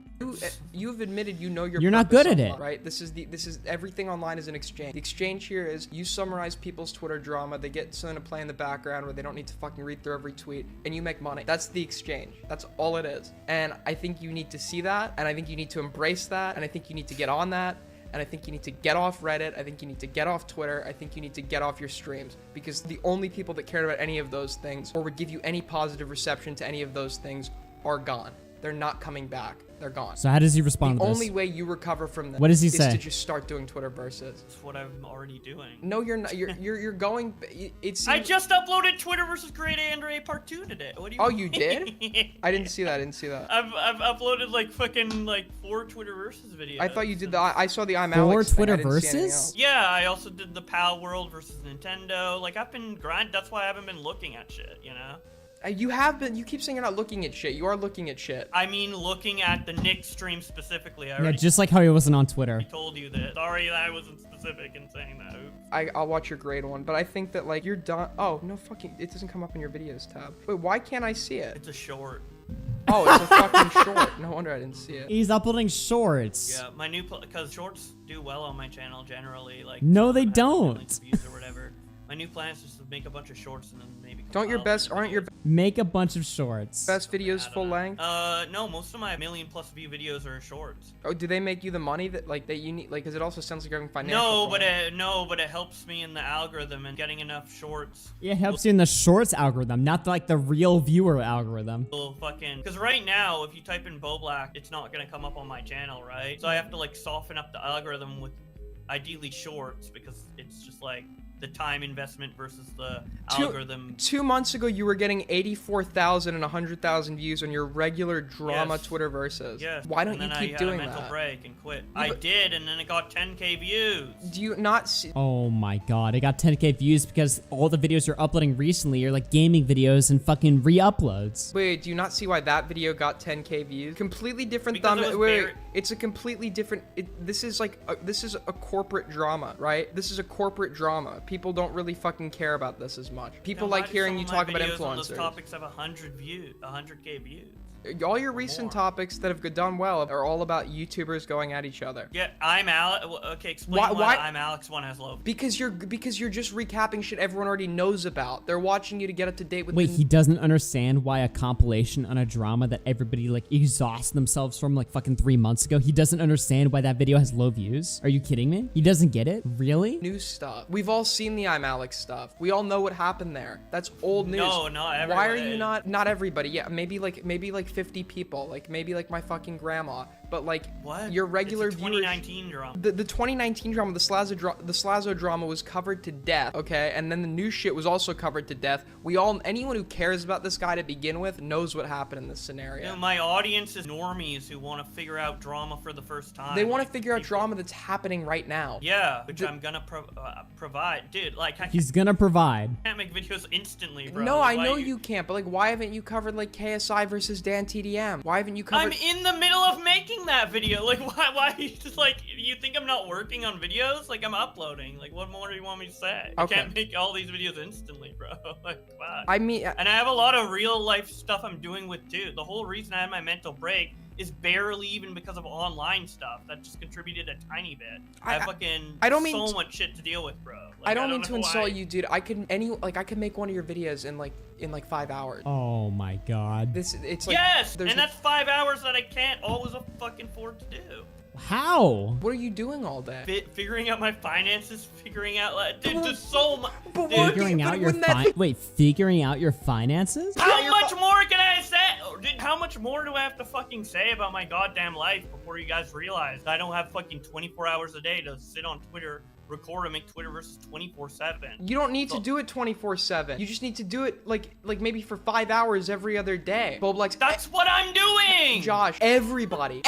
S2: You've admitted you know your
S1: You're not good at it,
S2: right? This is everything online is an exchange. The exchange here is you summarize people's Twitter drama, they get something to play in the background where they don't need to fucking read through every tweet, and you make money. That's the exchange. That's all it is. And I think you need to see that, and I think you need to embrace that, and I think you need to get on that. And I think you need to get off Reddit. I think you need to get off Twitter. I think you need to get off your streams, because the only people that cared about any of those things or would give you any positive reception to any of those things are gone. They're not coming back. They're gone.
S1: So how does he respond to
S2: The
S1: this?
S2: only way you recover from this
S1: What does he
S2: is
S1: say?
S2: to just start doing Twitter versus.
S3: That's what I'm already doing.
S2: No, you're not. You're going. It's.
S3: I just uploaded Twitter versus Great Andre Part 2 today. What do you?
S2: Oh, you did? I didn't see that.
S3: I've uploaded like fucking like 4 Twitter versus videos.
S2: I thought you did the. I saw the I'm
S1: 4
S2: Alex thing.
S1: Twitter
S2: I didn't see anything
S1: versus?
S2: else.
S3: Yeah, I also did the PAL World versus Nintendo. Like I've been grind. That's why I haven't been looking at shit. You know.
S2: You have been. You keep saying you're not looking at shit. You are looking at shit.
S3: I mean, looking at the Nick stream specifically. I
S1: Yeah,
S3: already
S1: just like how he wasn't on Twitter.
S3: told you that. Sorry that I wasn't specific in saying that. Oops.
S2: I'll watch your grade one, but I think that like you're done. Oh no, fucking! It doesn't come up in your videos tab. Wait, why can't I see it?
S3: It's a short.
S2: Oh, it's a fucking short. No wonder I didn't see it.
S1: He's uploading shorts.
S3: Yeah, my new because shorts do well on my channel generally. Like
S1: No, they
S3: have
S1: don't.
S3: millions of views or whatever. My new plan is just to make a bunch of shorts and then maybe.
S2: Aren't your
S1: Make a bunch of shorts.
S2: best videos full length?
S3: No, most of my million-plus view videos are shorts.
S2: Oh, do they make you the money that you need? Like, because it also sounds like you're having financial.
S3: No, but it helps me in the algorithm and getting enough shorts.
S1: Yeah, it helps you in the shorts algorithm, not like the real viewer algorithm.
S3: Because right now, if you type in Bowblax, it's not gonna come up on my channel, right? So I have to like soften up the algorithm with ideally shorts because it's just like the time investment versus the algorithm.
S2: 2 months ago, you were getting 84,000 and 100,000 views on your regular drama Twitterverses.
S3: Yes.
S2: Why don't you keep doing
S3: I had a mental
S2: that?
S3: break and quit. I did, and then it got 10K views.
S2: Do you not see?
S1: Oh my god, it got 10K views because all the videos you're uploading recently are like gaming videos and fucking re-uploads.
S2: Wait, do you not see why that video got 10K views? Completely different
S3: Because
S2: thumbnail.
S3: it was
S2: It's a completely different. This is a corporate drama, right? This is a corporate drama. People don't really fucking care about this as much. People like hearing you talk about influencers.
S3: Those topics have 100K views.
S2: All your recent topics that have done well are all about YouTubers going at each other.
S3: Yeah, I'm Alex. Okay, explain why I'm Alex one has low.
S2: Because you're just recapping shit everyone already knows about. They're watching you to get up to date with.
S1: Wait, he doesn't understand why a compilation on a drama that everybody like exhausts themselves from like fucking 3 months ago. He doesn't understand why that video has low views. Are you kidding me? He doesn't get it? Really?
S2: New stuff. We've all seen the I'm Alex stuff. We all know what happened there. That's old news.
S3: No, not everybody.
S2: Why are you not everybody? Yeah, maybe like 50 people. Like maybe like my fucking grandma. But like
S3: what?
S2: Your regular
S3: it's a 2019 drama.
S2: The 2019 drama, the Slazo drama was covered to death, okay? And then the new shit was also covered to death. Anyone who cares about this guy to begin with knows what happened in this scenario.
S3: Dude, my audience is normies who want to figure out drama for the first time.
S2: They want to figure out drama that's happening right now.
S3: Yeah, which I'm gonna provide. Dude, like
S1: He's gonna provide.
S3: I can't make videos instantly, bro.
S2: No, I know you can't, but like why haven't you covered like KSI versus Dan TDM? Why haven't you covered
S3: I'm in the middle of making that video. Like why you just like you think I'm not working on videos? Like I'm uploading. Like what more do you want me to say?
S2: Okay.
S3: I can't make all these videos instantly, bro. Like come on.
S2: I mean,
S3: and I have a lot of real life stuff I'm doing with too. The whole reason I had my mental break is barely even because of online stuff. That just contributed a tiny bit. I don't mean so much shit to deal with, bro. Like,
S2: I don't mean to insult you, dude. I could make one of your videos in like 5 hours.
S1: Oh my god.
S2: It's like
S3: yes, and that's 5 hours that I can't always fucking afford to do.
S1: How?
S2: What are you doing all day?
S3: Figuring out my finances, figuring out like, dude, there's so much.
S1: Figuring out your figuring out your finances?
S3: How much more can I say? Dude, how much more do I have to fucking say about my goddamn life before you guys realize I don't have fucking 24 hours a day to sit on Twitter, record and make Twitterverses 24/7.
S2: You don't need to do it 24/7. You just need to do it like maybe for 5 hours every other day. Bowblax.
S3: That's what I'm doing.
S2: Josh, everybody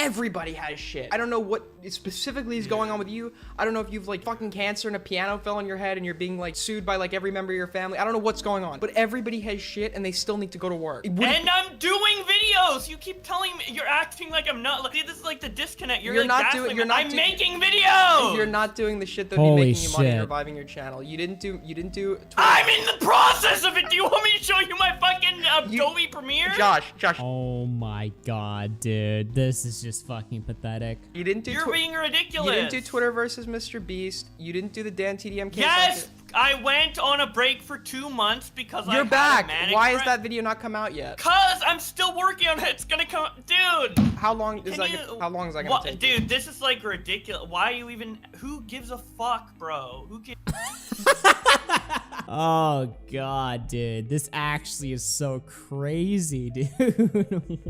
S2: has shit. I don't know what specifically is going on with you. I don't know if you've like fucking cancer and a piano fell on your head and you're being like sued by like every member of your family. I don't know what's going on, but everybody has shit and they still need to go to work.
S3: And I'm doing videos. You keep telling me you're acting like I'm not. Like this is like the disconnect. You're like,
S2: not doing. I'm
S3: making videos.
S2: You're not doing the shit that
S1: Holy
S2: making you money and
S1: shit.
S2: reviving your channel. You didn't do Twitter.
S3: I'm in the process of it. Do you want me to show you my fucking Adobe Premiere?
S2: Josh.
S1: Oh my god, dude. This is just fucking pathetic.
S2: You didn't do
S3: You're being ridiculous.
S2: You didn't do Twitter versus Mr. Beast. You didn't do the Dan TDM case.
S3: Yes, I went on a break for 2 months because
S2: You're back. Why has
S3: has
S2: that video not come out yet?
S3: Cause I'm still working on it. It's gonna come, dude.
S2: How long is that? How long is that gonna take?
S3: Dude, this is like ridiculous. Why are you even? Who gives a fuck, bro? Who gives?
S1: Oh god, dude. This actually is so crazy, dude.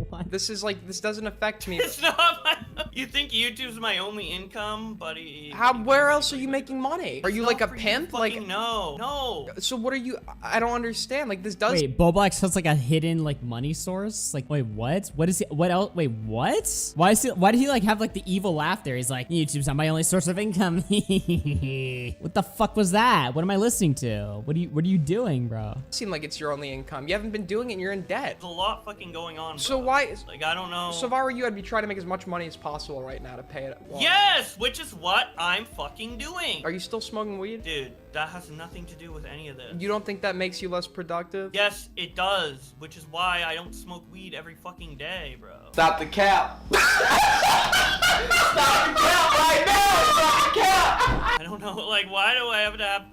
S1: What?
S2: This doesn't affect me.
S3: It's not you think YouTube's my only income, buddy?
S2: Where else are you making money? Are you like a pimp? Like
S3: no.
S2: So what are you? I don't understand. Like this does.
S1: Wait, Bowblax has like a hidden like money source? Like, wait, what? What is he? What else? Wait, what? Why did he like have like the evil laugh there? He's like, YouTube's not my only source of income. What the fuck was that? What am I listening to? What are you doing, bro?
S2: Seem like it's your only income. You haven't been doing it and you're in debt.
S3: There's a lot fucking going on, bro.
S2: So why?
S3: Like, I don't know.
S2: So if I were you, I'd be trying to make as much money as possible right now to pay it.
S3: Yes, which is what I'm fucking doing.
S2: Are you still smoking weed?
S3: Dude, that has nothing to do with any of this.
S2: You don't think that makes you less productive?
S3: Yes, it does, which is why I don't smoke weed every fucking day, bro.
S2: Stop the cap. Stop the cap right now. Stop the cap.
S3: I don't know, like, why do I have to have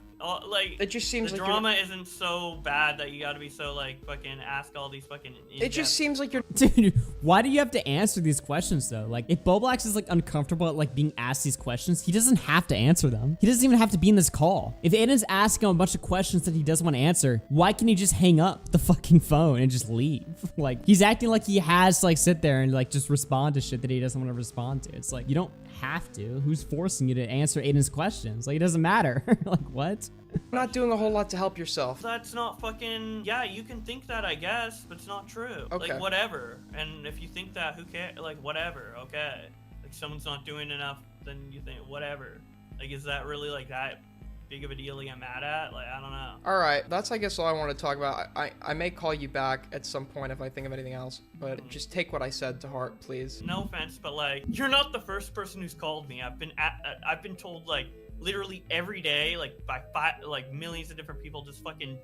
S3: like
S2: It just seems
S3: the
S2: like
S3: drama isn't so bad that you gotta be so like fucking ask all these fucking.
S2: It just seems like you're.
S1: Dude, why do you have to answer these questions though? Like, if Bowblax is like uncomfortable at like being asked these questions, he doesn't have to answer them. He doesn't even have to be in this call. If Aiden's asking him a bunch of questions that he doesn't want to answer, why can he just hang up the fucking phone and just leave? Like, he's acting like he has to like sit there and like just respond to shit that he doesn't want to respond to. It's like, you don't have to. Who's forcing you to answer Aiden's questions? Like, it doesn't matter. Like, what?
S2: not doing a whole lot to help yourself.
S3: That's not fucking. Yeah, you can think that, I guess, but it's not true.
S2: Okay.
S3: Like, whatever. And if you think that, who cares? Like, whatever. Okay. Like, someone's not doing enough, then you think, whatever. Like, is that really, like, that big of a deal to get mad at? Like, I don't know.
S2: All right, that's, I guess, all I want to talk about. I may call you back at some point if I think of anything else, but just take what I said to heart, please.
S3: No offense, but, like, you're not the first person who's called me. I've been told, like, literally every day, like, by millions of different people, just fucking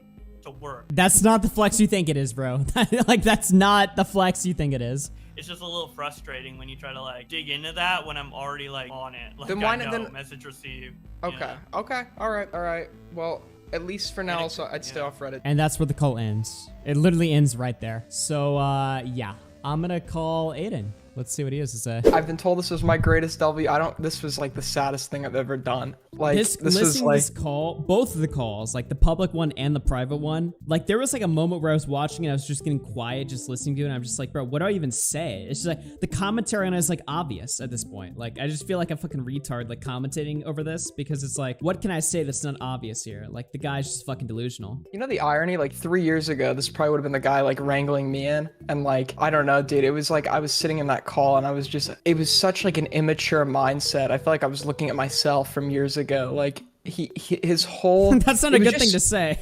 S3: to work.
S1: That's not the flex you think it is, bro. Like, that's not the flex you think it is.
S3: It's just a little frustrating when you try to, like, dig into that when I'm already, like, on it. Like,
S2: Then why
S3: I
S2: not-
S3: know,
S2: then-
S3: message received.
S2: Okay, okay, all right. Well, at least for now, so I'd stay off Reddit.
S1: And that's where the call ends. It literally ends right there. So, yeah. I'm gonna call Aiden. Let's see what he has to say.
S2: I've been told this was my greatest LV. This was like the saddest thing I've ever done. Like this was
S1: listening
S2: like
S1: to this call, both of the calls, like the public one and the private one, like there was like a moment where I was watching and I was just getting quiet, just listening to it, and I'm just like, bro, what do I even say? It's just like the commentary on it is like obvious at this point. Like I just feel like a fucking retard like commentating over this because it's like, what can I say that's not obvious here? Like the guy's just fucking delusional.
S2: You know the irony, like 3 years ago, this probably would have been the guy like wrangling me in, and like I don't know, dude, it was like I was sitting in that call and I was just, it was such like an immature mindset. I feel like I was looking at myself from years ago. Like his whole
S1: That's not a good thing to say.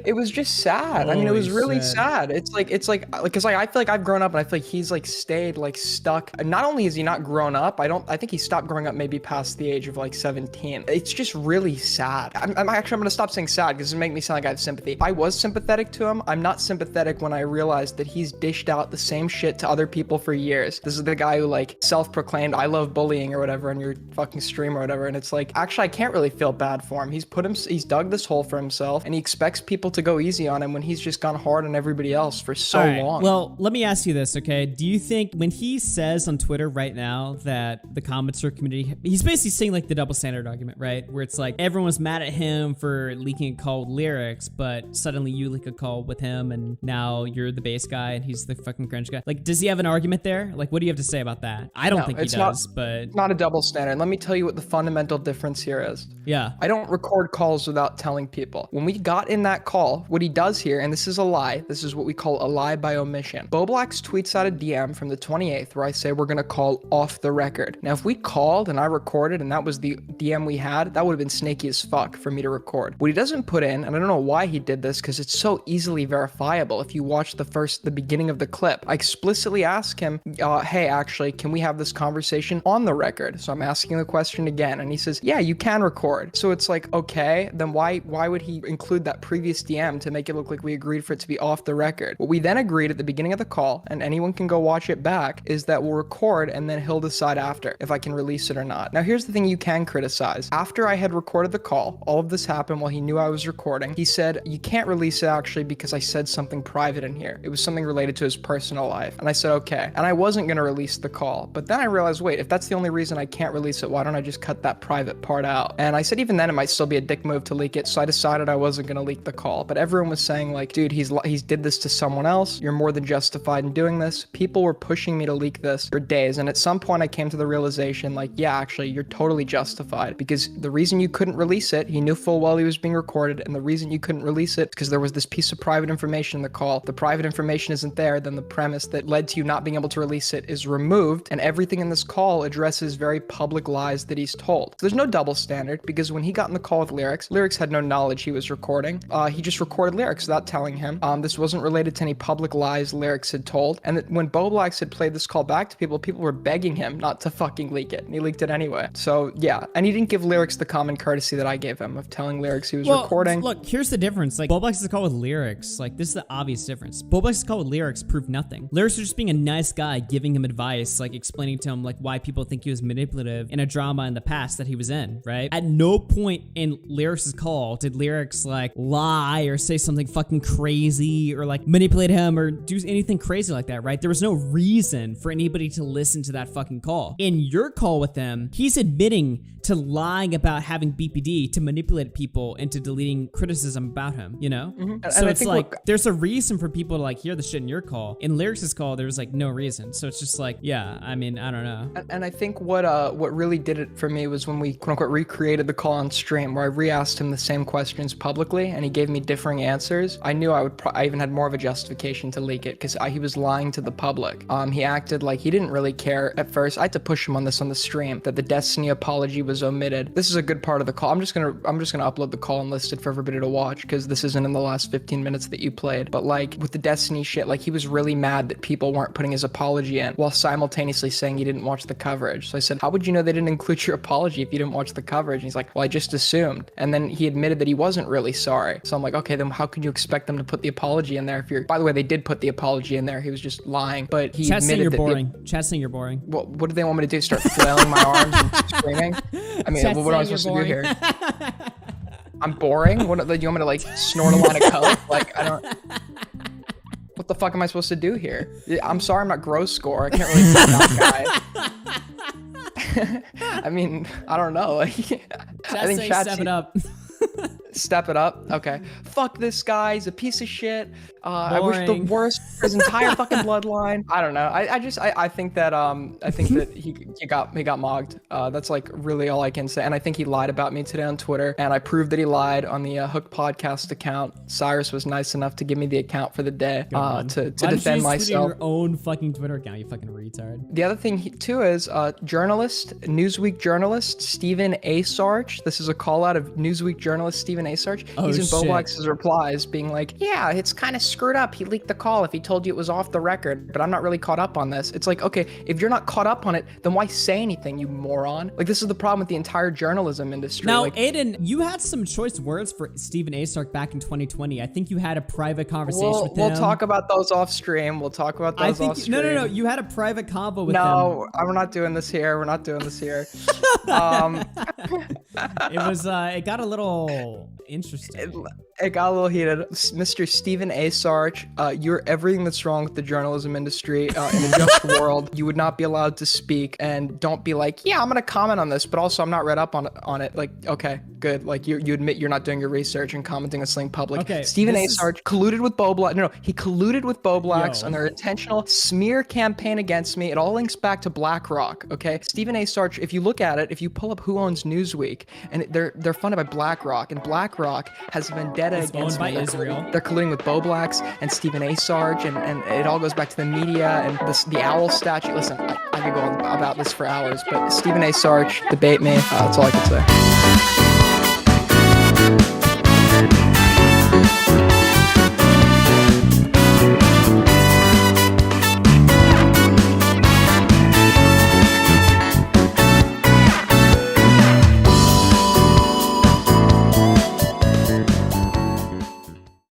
S2: It was just sad. I mean, it was
S1: Holy
S2: really
S1: shit.
S2: sad. It's like because like I feel like I've grown up and I feel like he's like stayed like stuck. And not only is he not grown up, I think he stopped growing up maybe past the age of like 17. It's just really sad. I'm gonna stop saying sad because it make me sound like I have sympathy. I was sympathetic to him. I'm not sympathetic when I realized that he's dished out the same shit to other people for years. This is the guy who like self-proclaimed I love bullying or whatever on your fucking stream or whatever. And it's like, actually, I can't really feel bad for him. He's dug this hole for himself and he expects people to go easy on him when he's just gone hard on everybody else for so
S1: All right,
S2: long.
S1: well, let me ask you this, okay? Do you think when he says on Twitter right now that the commenter community, he's basically saying like the double standard argument, right? Where it's like everyone's mad at him for leaking a call with lyrics, but suddenly you leak a call with him and now you're the bass guy and he's the fucking cringe guy. Like, does he have an argument there? Like, what do you have to say about that? I don't think he does, but
S2: not a double standard. Let me tell you what the fundamental difference here is.
S1: yeah.
S2: I don't record calls without telling people. When we got in that call, what he does here, and this is a lie, this is what we call a lie by omission. Bowblax tweets out a DM from the 28th where I say we're gonna call off the record. Now, if we called and I recorded and that was the DM we had, that would have been snaky as fuck for me to record. What he doesn't put in, and I don't know why he did this because it's so easily verifiable if you watch the beginning of the clip, I explicitly ask him, hey, actually, can we have this conversation on the record? So I'm asking the question again, and he says, yeah, you can record. So it's like, okay, then why would he include that previous DM to make it look like we agreed for it to be off the record? What we then agreed at the beginning of the call, and anyone can go watch it back, is that we'll record and then he'll decide after if I can release it or not. Now here's the thing you can criticize. After I had recorded the call, all of this happened while he knew I was recording, he said, you can't release it actually because I said something private in here. It was something related to his personal life. And I said, okay. And I wasn't gonna release the call, but then I realized, wait, if that's the only reason I can't release it, why don't I just cut that private part out? And I said even then it might still be a dick move to leak it, so I decided I wasn't gonna leak the call. But everyone was saying like, dude, he's did this to someone else. You're more than justified in doing this. People were pushing me to leak this for days, and at some point I came to the realization like, yeah, actually, you're totally justified because the reason you couldn't release it, he knew full well he was being recorded, and the reason you couldn't release it is because there was this piece of private information in the call. The private information isn't there, then the premise that led to you not being able to release it is removed, and everything in this call addresses very public lies that he's told. So there's no double standard because when he got in the call with Lyrics had no knowledge he was recording. he just recorded lyrics without telling him. This wasn't related to any public lies lyrics had told. And that when Bowblax had played this call back to people were begging him not to fucking leak it. And he leaked it anyway. So yeah, and he didn't give lyrics the common courtesy that I gave him of telling lyrics he was recording.
S1: Look, here's the difference. Like, Bowblax's call with lyrics, like, this is the obvious difference. Bowblax's call with lyrics proved nothing. Lyrics are just being a nice guy, giving him advice, like explaining to him like why people think he was manipulative in a drama in the past that he was in, right? At no point in lyrics' call did lyrics like lie or say something fucking crazy or like manipulate him or do anything crazy like that, right? There was no reason for anybody to listen to that fucking call. In your call with them, he's admitting to lying about having BPD to manipulate people into deleting criticism about him, you know? So
S2: And I
S1: it's
S2: think
S1: like, there's a reason for people to like hear the shit in your call. In Lyrics' call, there was like no reason. So it's just like, yeah, I mean, I don't know.
S2: And I think what really did it for me was when we quote unquote recreated the call on stream, where I re-asked him the same questions publicly and he gave me differing answers. I knew I even had more of a justification to leak it because he was lying to the public. He acted like he didn't really care at first. I had to push him on this on the stream that the Destiny apology was omitted. This is a good part of the call. I'm just gonna upload the call and list it for everybody to watch because this isn't in the last 15 minutes that you played. But like with the Destiny shit, like he was really mad that people weren't putting his apology in while simultaneously saying he didn't watch the coverage. So I said, how would you know they didn't include your apology if you didn't watch the coverage? And he's like, well, I just assumed. And then he admitted that he wasn't really sorry. So I'm like, okay, then how could you expect them to put the apology in there if you're, by the way, they did put the apology in there. He was just lying, but he
S1: Chat saying
S2: admitted
S1: you're
S2: that
S1: boring. Chat saying you're boring.
S2: Well, what do they want me to do? Start flailing my arms and screaming? I mean,
S1: Chat
S2: what am I
S1: saying
S2: supposed
S1: you're
S2: to do here? I'm boring? What, do you want me to like snort a line of coke? Like, I don't... What the fuck am I supposed to do here? I'm sorry I'm not gross score. I can't really be that guy. I mean, I don't know. I think
S1: Step it up.
S2: Step it up. Okay. Fuck this guy. He's a piece of shit. I wish the worst for his entire fucking bloodline. I don't know. I think that he got mogged. That's like really all I can say. And I think he lied about me today on Twitter. And I proved that he lied on the Hook Podcast account. Cyrus was nice enough to give me the account for the day to defend myself.
S1: Your own fucking Twitter account, you fucking retard.
S2: The other thing too is Newsweek journalist Stephen A. Sarch. This is a call out of Newsweek journalist Stephen A. Sarch. He's in Bowblax's replies being like, yeah, it's kind of screwed up. He leaked the call if he told you it was off the record, but I'm not really caught up on this. It's like, okay, if you're not caught up on it, then why say anything, you moron? Like, this is the problem with the entire journalism industry.
S1: Now,
S2: like,
S1: Aiden, you had some choice words for Stephen A. Sark back in 2020. I think you had a private conversation with him.
S2: We'll talk about those off stream. We'll talk about those off stream.
S1: No. You had a private convo with him.
S2: No, we're not doing this here. We're not doing this here.
S1: It got a little interesting.
S2: It got a little heated. Mr. Stephen A. Sarch, you're everything that's wrong with the journalism industry. In a just world, you would not be allowed to speak, and don't be like, yeah, I'm going to comment on this, but also I'm not read up on it. Like, okay, good. Like, you admit you're not doing your research and commenting on something public.
S1: Okay,
S2: Stephen A. Sarch colluded with Bowblax. No, he colluded with Bowblax on their intentional smear campaign against me. It all links back to BlackRock, okay? Stephen A. Sarch, if you look at it, if you pull up who owns Newsweek, and they're funded by BlackRock, and BlackRock has a vendetta against
S1: owned by Israel.
S2: They're colluding with Bowblax and Stephen A. Sarch, and it all goes back to the media and the owl statue. Listen, I could go on about this for hours, but Stephen A. Sarch, debate me. That's all I can say.